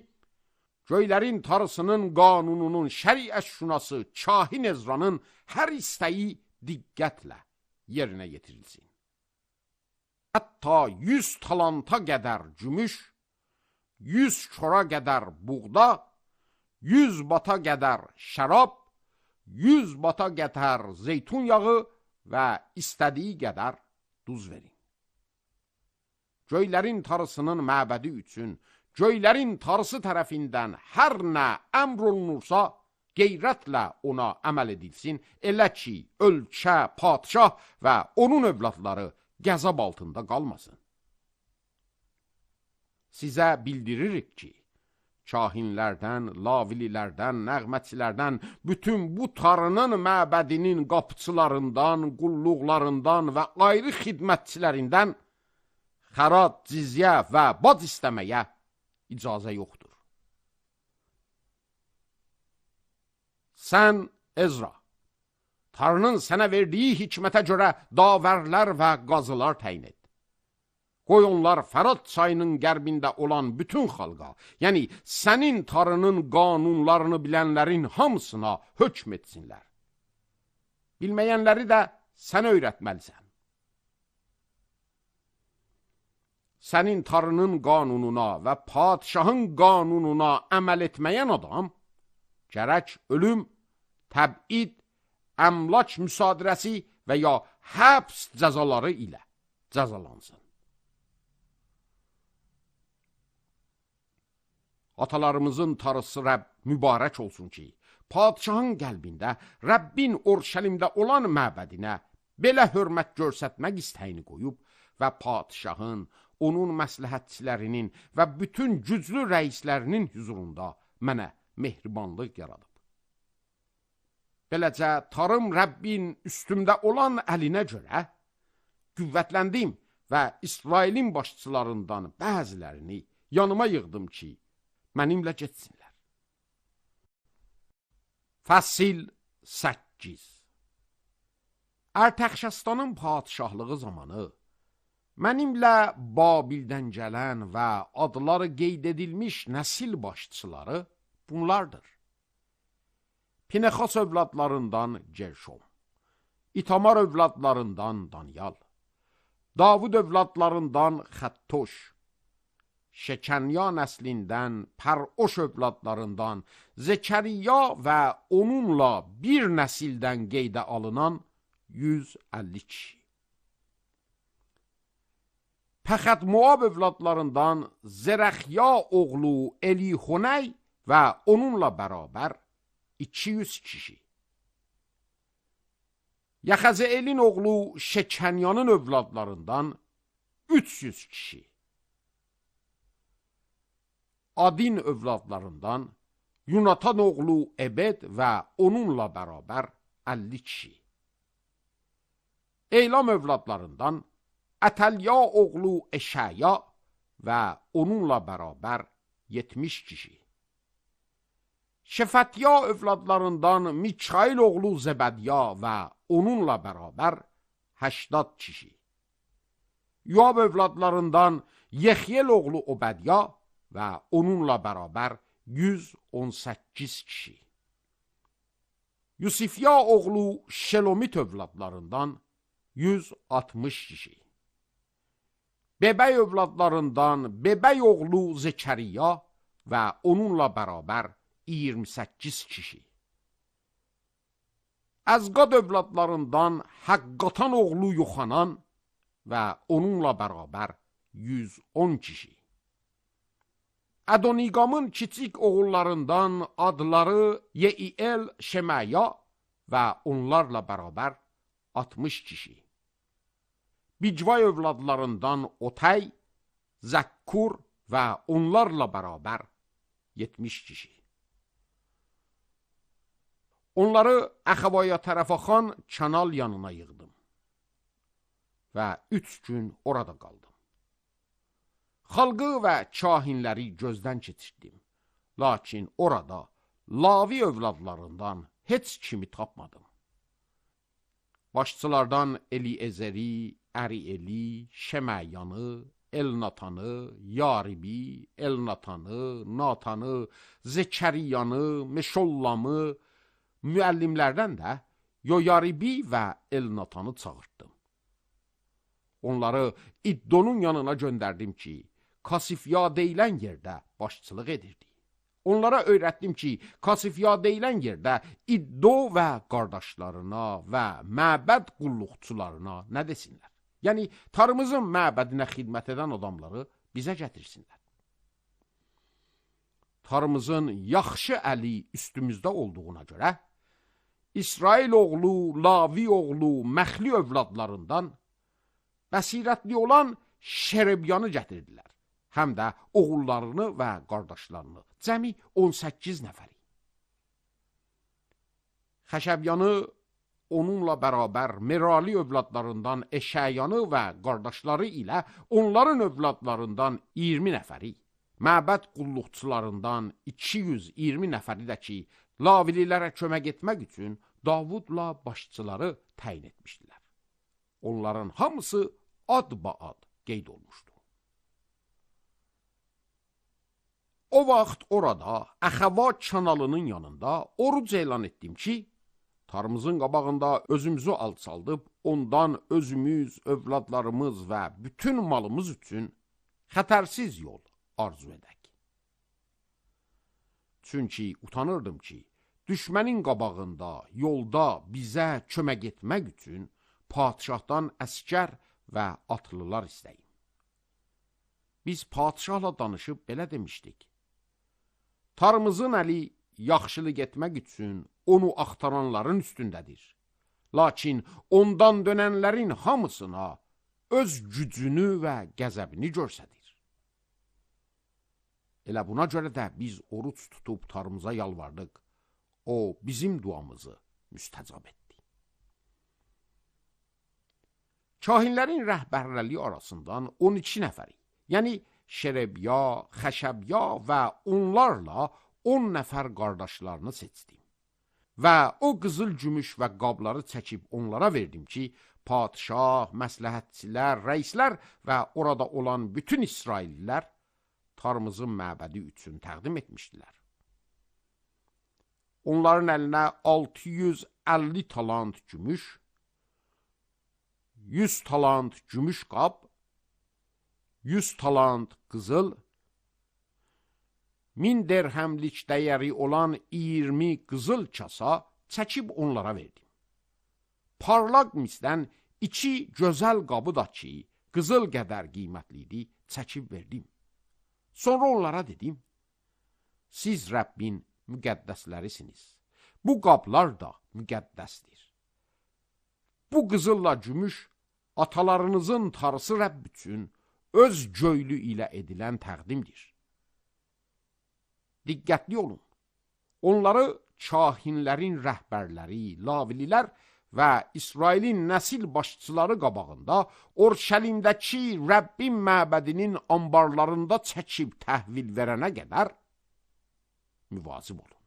göylərin Tanrısının qanununun şəriət-şünası kahin Ezranın hər istəyi diqqətlə yerinə yetirilsin. Hətta 100 talanta qədər gümüş, 100 kora qədər buğda, 100 bata qədər şərab, 100 bata qədər zeytun yağı və istədiyi qədər duz verin. Göylərin Tanrısının məbədi üçün göylərin Tanrısı tərəfindən hər nə əmr olunursa, qeyrətlə ona əməl edilsin, elə ki, ölkə, padişah və onun övladları qəzab altında qalmasın. Sizə bildiririk ki, kahinlərdən, lavililərdən, nəğmətçilərdən, bütün bu Tanrının məbədinin qapıçılarından, qulluqlarından və ayrı xidmətçilərindən xərat, cizyə və bad istəməyə icazə yoxdur. Sən, Ezra, Tanrının sənə verdiyi hikmətə görə davərlər və qazılar təyin et. Qoy onlar Fərat çayının qərbində olan bütün xalqa, yəni sənin Tanrının qanunlarını bilənlərin hamısına hökm etsinlər. Bilməyənləri də sən öyrətməlisən. Sənin Tanrının qanununa və padişahın qanununa əməl etməyən adam, gərək ölüm, təbid, əmlak müsadirəsi və ya həbs cəzaları ilə cəzalansın. Atalarımızın Tanrısı Rəbb mübarək olsun ki, padişahın qəlbində Rəbbin Orşəlimdə olan məbədinə belə hörmət görsətmək istəyini qoyub və padişahın, onun məsləhətçilərinin və bütün güclü rəislərinin hüzurunda mənə mehribanlıq yaradıb. Beləcə tarım Rəbbin üstümdə olan əlinə görə qüvvətləndim və İsrailin başçılarından bəzilərini yanıma yığdım ki, mənimlə getsinlər. Fəsil 8. Ərtəxşəstanın padişahlığı zamanı mənimlə Babildən gələn və adları qeyd edilmiş nəsil başçıları bunlardır. Pinexas övladlarından Gerşom, İtamar övladlarından Danyal, Davud övladlarından Xəttoş, Şekenya nəslindən Pəroş övladlarından Zekəriya və onunla bir nəsildən qeydə alınan 150 kişi. Pəxət Moab övladlarından Zərəxya oğlu Elihoney və onunla bərabər 200 kişi. Yaxəzeelin oğlu Şekenyanın övladlarından 300 kişi. Adin övladlarından Yunatan oğlu Ebed və onunla bərabər 50 kişi. Eylam övladlarından Ətəlya oğlu Eşaya və onunla bərabər 70 kişi. Şefətya övladlarından Mikail oğlu Zebədya və onunla bərabər 80 kişi. Yoab övladlarından Yexyel oğlu Obədya və onunla bərabər 118 kişi. Yusifya oğlu Şelomit övladlarından 160 kişi. Bebəy övladlarından Bebəy oğlu Zekəriya və onunla bərabər 28 kişi. Əzqad övladlarından Həqqatan oğlu Yoxanan və onunla bərabər 110 kişi. Adoniqamın kiçik oğullarından adları Yeiel, Şemaya və onlarla bərabər 60 kişi. Bicvay övladlarından Otay, Zəkkur və onlarla bərabər 70 kişi. Onları Əxavaya tərəfaxan Kanal yanına yığdım və 3 gün orada qaldım. Xalqı və kahinləri gözdən keçirdim. Lakin orada Lavi övladlarından heç kimi tapmadım. Başçılardan Eliezeri, Ərieli, Şeməyanı, Elnatanı, Yaribi, Elnatanı, Natanı, Zekəriyanı, Meşollamı, müəllimlərdən də Yoyaribi və Elnatanı çağırtdım. Onları İddonun yanına göndərdim ki, Kasifya deyilən yerdə başçılıq edirdi. Onlara öyrətdim ki, Kasifya deyilən yerdə İddo və qardaşlarına və məbəd qulluqçularına nə desinlər? Yəni, tarımızın məbədinə xidmət edən adamları bizə gətirsinlər. Tarımızın yaxşı əli üstümüzdə olduğuna görə, İsrail oğlu, Lavi oğlu, Məxli övladlarından bəsirətli olan Şerebyanı gətirdilər. Həm də oğullarını və qardaşlarını, cəmi 18 nəfəri. Xəşəbyanı onunla bərabər Merali övladlarından Eşəyanı və qardaşları ilə onların övladlarından 20 nəfəri, məbəd qulluqçularından 220 nəfəri də ki, Lavililərə kömək etmək üçün Davudla başçıları təyin etmişdilər. Onların hamısı adba-ad qeyd olmuşdu. O vaxt orada Əxava kanalının yanında oruc elan etdim ki, tarımızın qabağında özümüzü alçaldıb, ondan özümüz, övladlarımız və bütün malımız üçün xətərsiz yol arzu edək. Çünki utanırdım ki, düşmənin qabağında, yolda bizə kömək etmək üçün padişahdan əskər və atlılar istəyim. Biz padişahla danışıb belə demişdik. Tarımızın əli yaxşılıq etmək üçün onu axtaranların üstündədir. Lakin ondan dönənlərin hamısına öz gücünü və qəzəbini göstərir. Elə buna görə də biz oruç tutub tarımıza yalvardıq. O bizim duamızı müstəcab etdi. Kahinlərin rəhbərləri arasından 12 nəfəri, yəni Şerebya, Xəşəbya və onlarla 10 nəfər qardaşlarını seçdim. Və o qızıl, gümüş və qabları çəkib onlara verdim ki, padişah, məsləhətçilər, rəislər və orada olan bütün İsraillilər Tarmızın məbədi üçün təqdim etmişdilər. Onların əlinə 650 talant gümüş, 100 talant gümüş qab, 100 talant qızıl, 1000 dirhemlik dəyəri olan 20 qızıl kasa çəkib onlara verdim. Parlaq misdən 2 gözəl qabı da ki, qızıl qədər qiymətlidir, çəkib verdim. Sonra onlara dedim, siz Rəbbin müqəddəslərisiniz. Bu qablar da müqəddəsdir. Bu qızılla gümüş atalarınızın Tanrısı Rəbb üçün öz göylü ilə edilən təqdimdir. Diqqətli olun. Onları kahinlərin rəhbərləri, lavililər və İsrailin nəsil başçıları qabağında Orşəlimdəki Rəbbin məbədinin ambarlarında çəkib təhvil verənə qədər müvazib olun.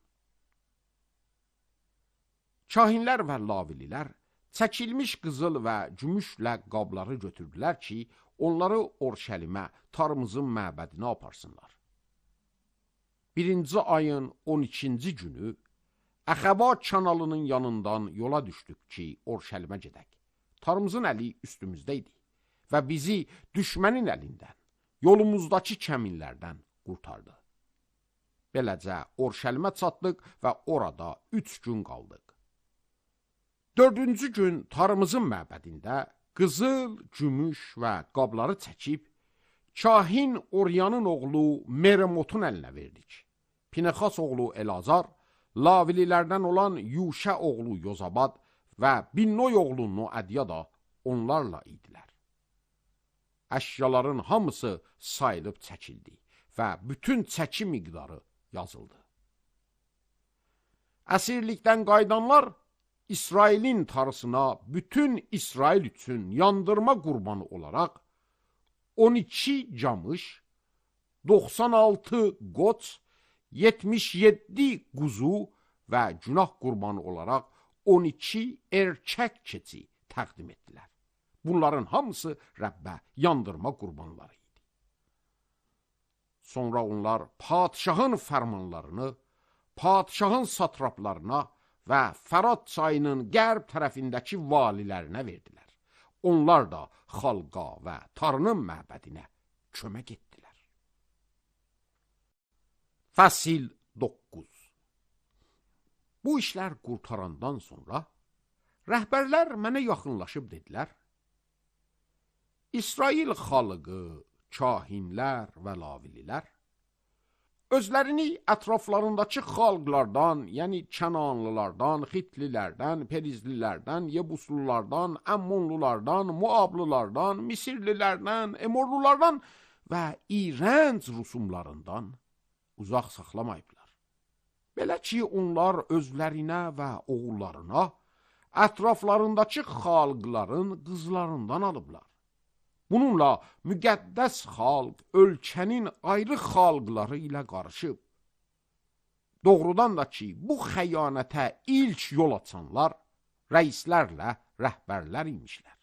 Kahinlər və lavililər çəkilmiş qızıl və gümüşlə qabları götürdülər ki, onları Orşəlimə, Tarmızın məbədinə aparsınlar. 1-ci ayın 12-ci günü Əxəba kanalının yanından yola düşdük ki, Orşəlimə gedək. Tarmızın əli üstümüzdə idi və bizi düşmənin əlindən, yolumuzdakı kəminlərdən qurtardı. Beləcə Orşəlimə çatdıq və orada 3 gün qaldıq. 4-cü gün Tarmızın məbədində qızıl, gümüş və qabları çəkib, kahin Oryanın oğlu Meremotun əlinə verdik. Pinexas oğlu Elazar, lavililərdən olan Yuşə oğlu Yozabad və Binnoy oğlu Noadiya da onlarla idilər. Əşyaların hamısı sayılıb çəkildi və bütün çəki miqdarı yazıldı. Əsirlikdən qayıdanlar İsrailin Tanrısına bütün İsrail üçün yandırma qurbanı olaraq 12 camış, 96 qoç, 77 quzu və günah qurbanı olaraq 12 erkək keçi təqdim etdilər. Bunların hamısı Rəbbə yandırma qurbanları idi. Sonra onlar padişahın fərmanlarını, padişahın satraplarına və Fərat çayının qərb tərəfindəki valilərinə verdilər. Onlar da xalqa və Tanrının məbədinə kömək etdilər. Fəsil 9. Bu işlər qurtarandan sonra rəhbərlər mənə yaxınlaşıb dedilər, İsrail xalqı, kahinlər və lavililər özlərini ətraflarındakı xalqlardan, yəni Kənanlılardan, Xitlilərdən, Perizlilərdən, Yebuslulardan, Əmmonlulardan, Muablılardan, Misirlilərdən, Emorlulardan və iğrənc rusumlarından uzaq saxlamayıblar. Belə ki, onlar özlərinə və oğullarına ətraflarındakı xalqların qızlarından alıblar. Bununla müqəddəs xalq ölkənin ayrı xalqları ilə qarışıb. Doğrudan da ki, bu xəyanətə ilk yol açanlar rəislərlə rəhbərlər imişlər.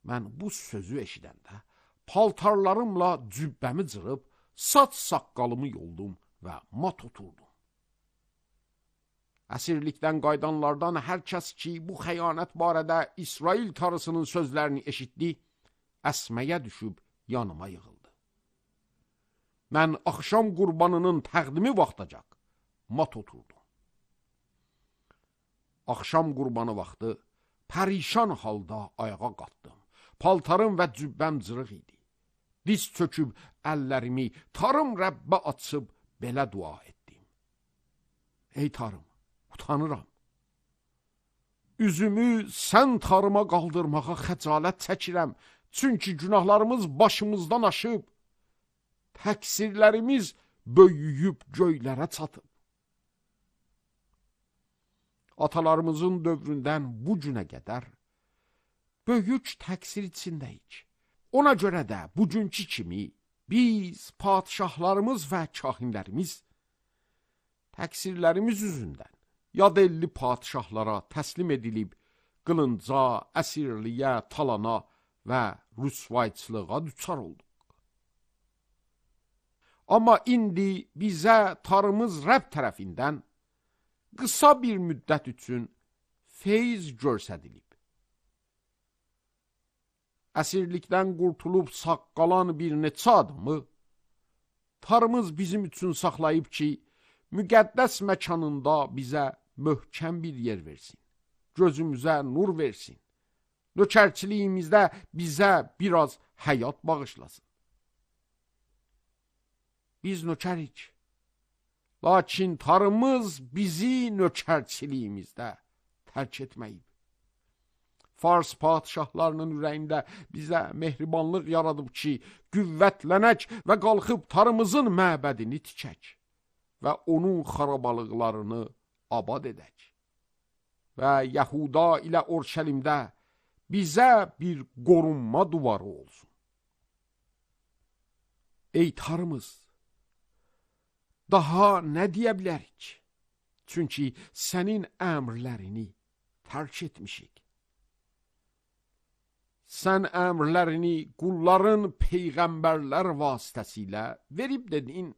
Mən bu sözü eşidəndə paltarlarımla cübbəmi cırıb, saç saqqalımı yoldum və mat oturdum. Əsirlikdən qaydanlardan hər kəs ki, bu xəyanət barədə İsrail Tanrısının sözlərini eşitdi, əsməyə düşüb yanıma yığıldı. Mən axşam qurbanının təqdimi vaxtacaq mat oturdum. Axşam qurbanı vaxtı pərişan halda ayağa qalxdım. Paltarım və cübbəm cırıq idi. Diz çöküb əllərimi Tanrım Rəbbə açıb belə dua etdim. Ey Tanrım, utanıram. Üzümü sən Tanrıma qaldırmağa xəcalət çəkirəm, çünki günahlarımız başımızdan aşıb, təqsirlərimiz böyüyüb göylərə çatıb. atalarımızın dövründən bu günə qədər böyük təqsir içindəyik. Ona görə də bugünkü kimi biz, padişahlarımız və kahinlərimiz təqsirlərimiz üzündən yad elli padişahlara təslim edilib, qılınca, əsirliyə, talana və rüsvayçılığa düçar olduq. Amma indi bizə Tanrımız Rəbb tərəfindən qısa bir müddət üçün feyz göstərilib. Əsirlikdən qurtulub sağ qalan bir neçə adamı Tanrımız bizim üçün saxlayıb ki, müqəddəs məkanında bizə möhkəm bir yer versin, gözümüzə nur versin, nökərçiliyimizdə bizə biraz həyat bağışlasın. Biz nökərik, lakin Tanrımız bizi nökərçiliyimizdə tərk etməyib. Fars padişahlarının ürəyində bizə mehribanlıq yaradıb ki, qüvvətlənək və qalxıb Tanrımızın məbədini tikək və onun xarabalıqlarını abad edək. Və Yahuda ilə Orşəlimdə bizə bir qorunma duvarı olsun. Ey Tanrımız, daha nə deyə bilərik? Çünki sənin əmrlərini tərk etmişik. Sən əmrlərini qulların peyğəmbərlər vasitəsilə verib dedin,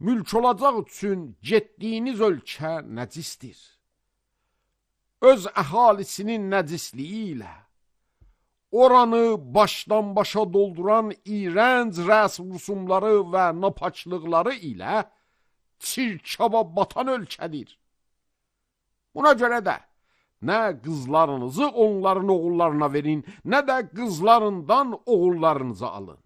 mülk olacaq üçün getdiyiniz ölkə nəcisdir. Öz əhalisinin nəcisliyi ilə, oranı başdan başa dolduran iğrənc rəsm rüsumları və napaçlıqları ilə çirkaba batan ölkədir. Buna görə də nə qızlarınızı onların oğullarına verin, nə də qızlarından oğullarınıza alın.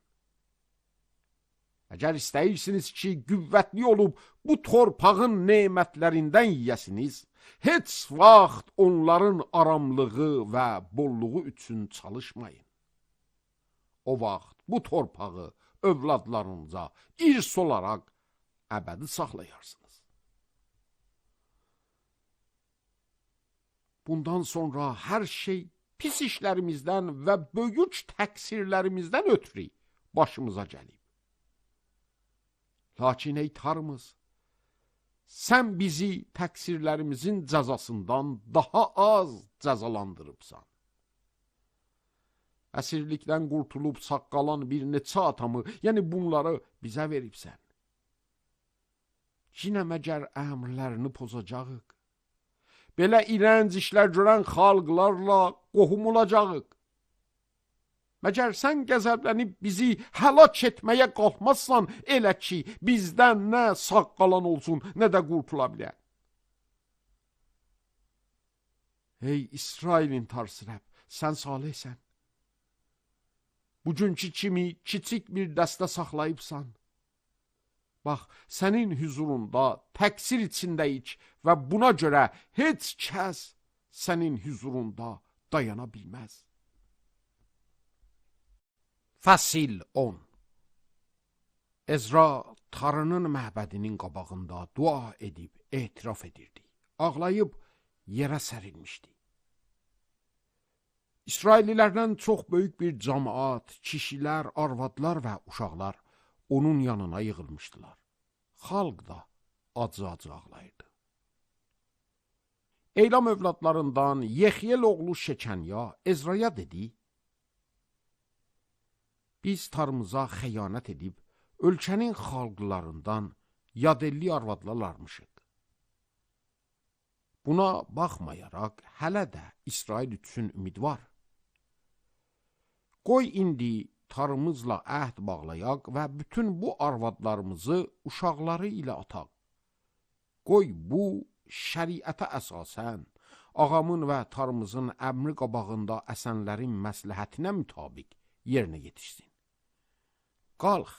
Əgər istəyirsiniz ki, qüvvətli olub bu torpağın nemətlərindən yiyəsiniz, heç vaxt onların aramlığı və bolluğu üçün çalışmayın. O vaxt bu torpağı övladlarınıza irs olaraq əbədi saxlayarsınız. Bundan sonra hər şey pis işlərimizdən və böyük təqsirlərimizdən ötürü başımıza gəlib. Lakin ey Tanrımız, sən bizi təqsirlərimizin cəzasından daha az cəzalandırıbsan. Əsirlikdən qurtulub sağ qalan bir neçə atamı, yəni bunları bizə veribsən. Yenə məgər əmrlərini pozacağıq? Belə irənc işlər görən xalqlarla qohum olacağıq. Məgər sən qəzəblənib bizi həlak etməyə qalxmazsan, elə ki, bizdən nə sağ qalan olsun, nə də qurtula bilər. Ey İsrailin Tanrısı Rəbb, sən salihsən. Bugünkü kimi kiçik bir dəstə saxlayıbsan. Bax, sənin hüzurunda təqsir içindəyik və buna görə heç kəs sənin hüzurunda dayana bilməz. Fəsil 10. Ezra Tanrının məbədinin qabağında dua edib etiraf edirdi. Ağlayıb yerə sərilmişdi. İsraillilərdən çox böyük bir cəmaat, kişilər, arvadlar və uşaqlar onun yanına yığılmışdılar. Xalq da acı-acı ağlayırdı. Eylam övladlarından Yexyel oğlu Şekanya Ezraya dedi, biz Tanrımıza xəyanət edib, ölkənin xalqlarından yadelli arvadlarmışıq. Buna baxmayaraq, hələ də İsrail üçün ümid var. Qoy indi Tanrımızla əhd bağlayaq və bütün bu arvadlarımızı uşaqları ilə ataq. Qoy bu şəriətə əsasən, ağamın və Tanrımızın əmri qabağında əsənlərin məsləhətinə mütabiq yerinə yetişsin. Qalx,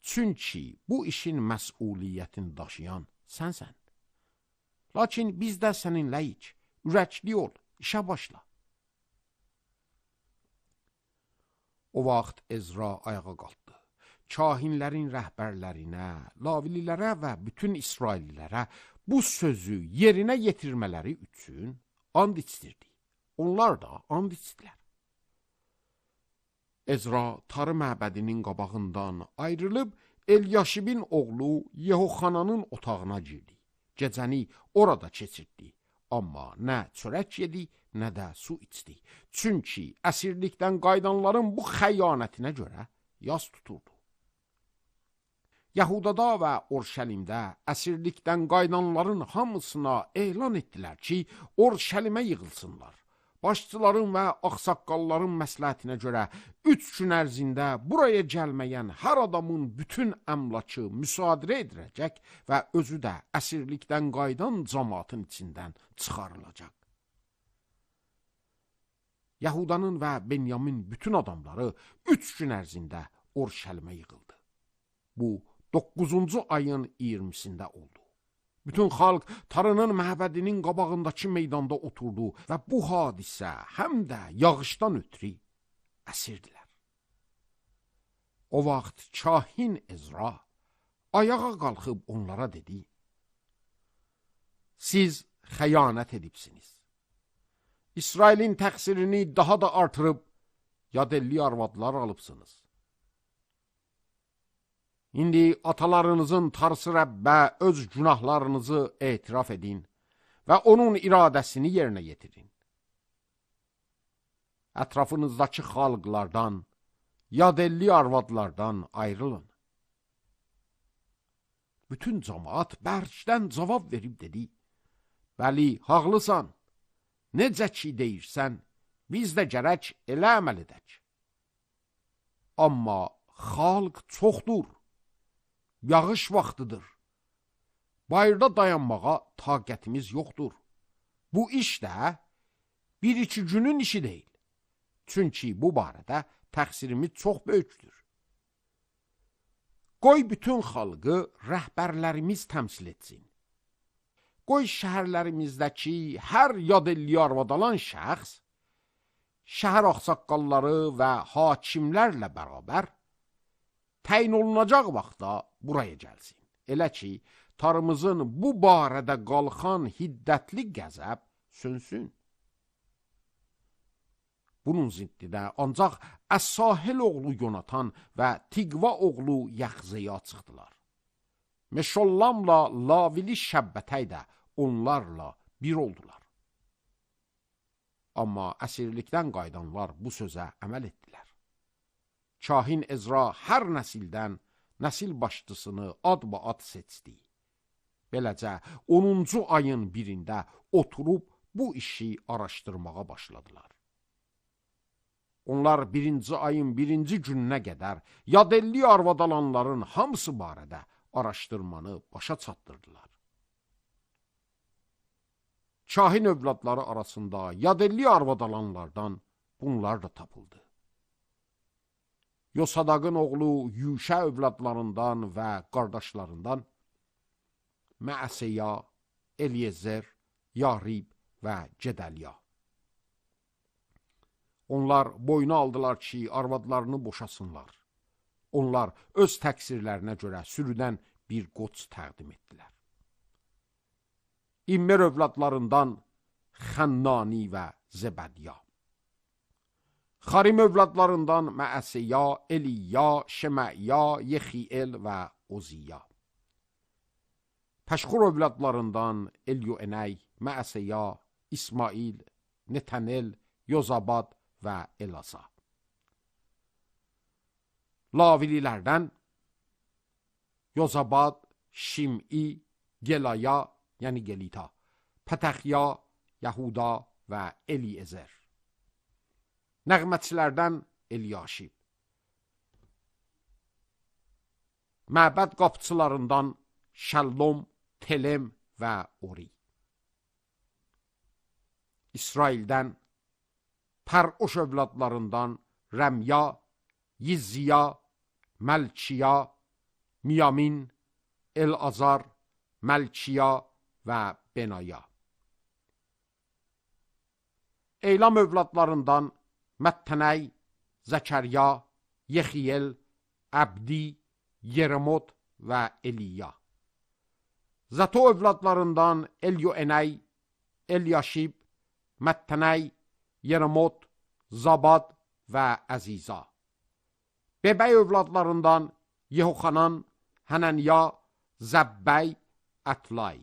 çünki bu işin məsuliyyətini daşıyan sənsən. Lakin biz də səninləyik, ürəkli ol, işə başla. O vaxt Ezra ayağa qalxdı. Kahinlərin rəhbərlərinə, lavililərə və bütün İsraillilərə bu sözü yerinə yetirmələri üçün and içdirdi. Onlar da and içdilər. Ezra tarı məbədinin qabağından ayrılıb Elyaşibin oğlu Yehoxananın otağına girdi. Gecəni orada keçirdi. Amma nə çörək yedi, nə də su içdi. Çünki əsirlikdən qayıdanların bu xəyanətinə görə yas tuturdu. Yahudada və Orşəlimdə əsirlikdən qayıdanların hamısına elan etdilər ki, Orşəlimə yığılsınlar. Başçıların və ağsaqqalların məsləhətinə görə 3 gün ərzində buraya gəlməyən hər adamın bütün əmlakı müsadirə ediləcək və özü də əsirlikdən qayıdan cəmaatın içindən çıxarılacaq. Yahudanın və Benyamin bütün adamları 3 gün ərzində Orşəlimə yığıldı. Bu 9-cu ayın 20-sində oldu. Bütün xalq tarının məbədinin qabağındakı meydanda oturdu və bu hadisə həm də yağışdan ötürü əsirdilər. O vaxt kahin Ezra ayağa qalxıb onlara dedi: Siz xəyanət edibsiniz. İsrailin təqsirini daha da artırıb yadelli arvadlar alıbsınız. İndi atalarınızın Tarsı Rəbbə öz günahlarınızı etiraf edin və onun iradəsini yerinə yetirin. Ətrafınızdakı xalqlardan, yadelli arvadlardan ayrılın. Bütün cəmaat bərkdən cavab verib dedi: Bəli, haqlısan. Necə ki deyirsən, biz də gərək elə əməl edək. Amma xalq çoxdur. Yağış vaxtıdır. Bayırda dayanmağa taqətimiz yoxdur. Bu iş də 1-2 günün işi deyil. Çünki bu barədə təqsirimiz çox böyükdür. Qoy bütün xalqı rəhbərlərimiz təmsil etsin. Qoy şəhərlərimizdəki hər yadelli arvad alan şəxs, şəhər ağsaqqalları və hakimlərlə bərabər təyin olunacaq vaxtda buraya gəlsin. Elə ki, tarımızın bu barədə qalxan hiddətli qəzəb sönsün. Bunun ziddidə ancaq Əs-Sahil oğlu Yonatan və Tiqva oğlu Yaxzeya çıxdılar. Meşollamla Lavili Şəbbətəy də onlarla bir oldular. Amma əsirlikdən qayıdanlar bu sözə əməl etdilər. Kahin Ezra hər nəsildən nəsil başçısını adba-ad seçdi. Beləcə 10-cu ayın birində oturub bu işi araşdırmağa başladılar. Onlar 1-ci ayın 1-ci gününə qədər yadelli arvad alanların hamısı barədə araşdırmanı başa çatdırdılar. Kahin övladları arasında yadelli arvad alanlardan bunlar da tapıldı. Yosadaqın oğlu Yuşa övladlarından və qardaşlarından Məəseya, Eliezer, Yarib və Gedəliya. Onlar boyuna aldılar ki, arvadlarını boşasınlar. Onlar öz təqsirlərinə görə sürüdən bir qoç təqdim etdilər. İmmer övladlarından Xənnani və Zebədya. Xarim övladlarından Məəseya, Eliya, Şeməya, Yexiyel və Oziya. Pəşxur övladlarından Elyoenəy, Məəseya, İsmail, Netanel, Yozabad və Elasa. Lavililərdən Yozabad, Şim'i, Gelaya, yəni Gelita, Pətəxya, Yahuda və Eliezer. Nəğmətçilərdən Elyaşib. Məbəd qapçılarından Şəllom, Telem və Ori. İsraildən Pəroş övladlarından Rəmya, Yizziya, Məlkiya, Miyamin, El-Azar, Məlkiya və Benaya. Eylam övladlarından Məttənəy, Zəkərya, Yexiyel, Əbdi, Yeremot və Eliya. Zato övladlarından Elyoenay, Elyaşib, Məttənəy, Yeremot, Zabad və Əziza. Bebəy övladlarından Yehoxanan, Hənənya, Zəbbəy, Ətlay.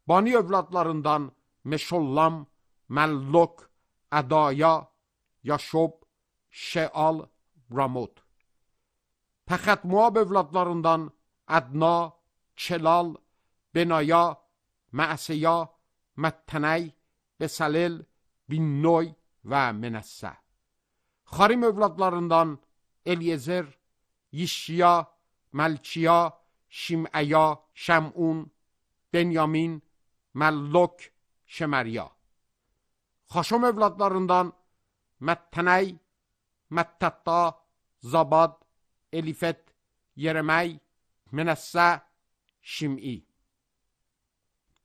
Bani övladlarından Meşollam, Məllok, Ədaya, Yaşob, Şeal, Ramot. Pəxət-Moab övladlarından Ədna, Çelal, Benaya, Məəsiya, Məttənəy, Besalel, Binnoy və Menəssə. Xarim övladlarından Elyezer, Yişya, Məlkiya, Şiməya, Şəmun, Benyamin, Məllok, Şemərya. Xaşom övladlarından Məttənəy, Məttətta, Zabad, Elifet, Yereməy, Menəssə, Şim'i.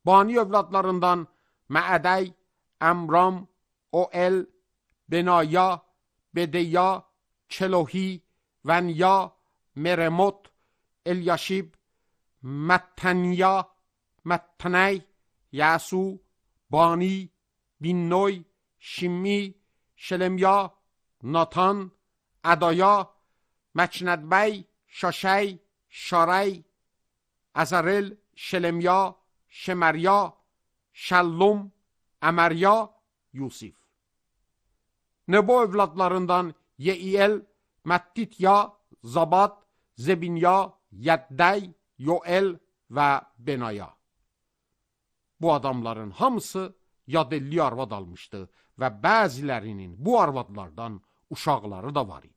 Bani övladlarından Məədəy, Əmram, O'el, Benaya, Bedeya, Çelohi, Vənya, Meremot, Elyaşib, Məttənya, Məttənəy, Yasu, Bani, Binnoy, Şimmi, Şelemya, Natan, Ədaya, Məknədbəy, Şaşəy, Şaray, Əzərel, Şelemya, Şemərya, Şəllum, Əmərya, Yusif. Nebo övladlarından Yeiyel, Məttitya, Zabad, Zebinya, Yəddəy, Yoel və Benaya. Bu adamların hamısı yadelli arvad almışdı və bəzilərinin bu arvadlardan uşaqları da var idi.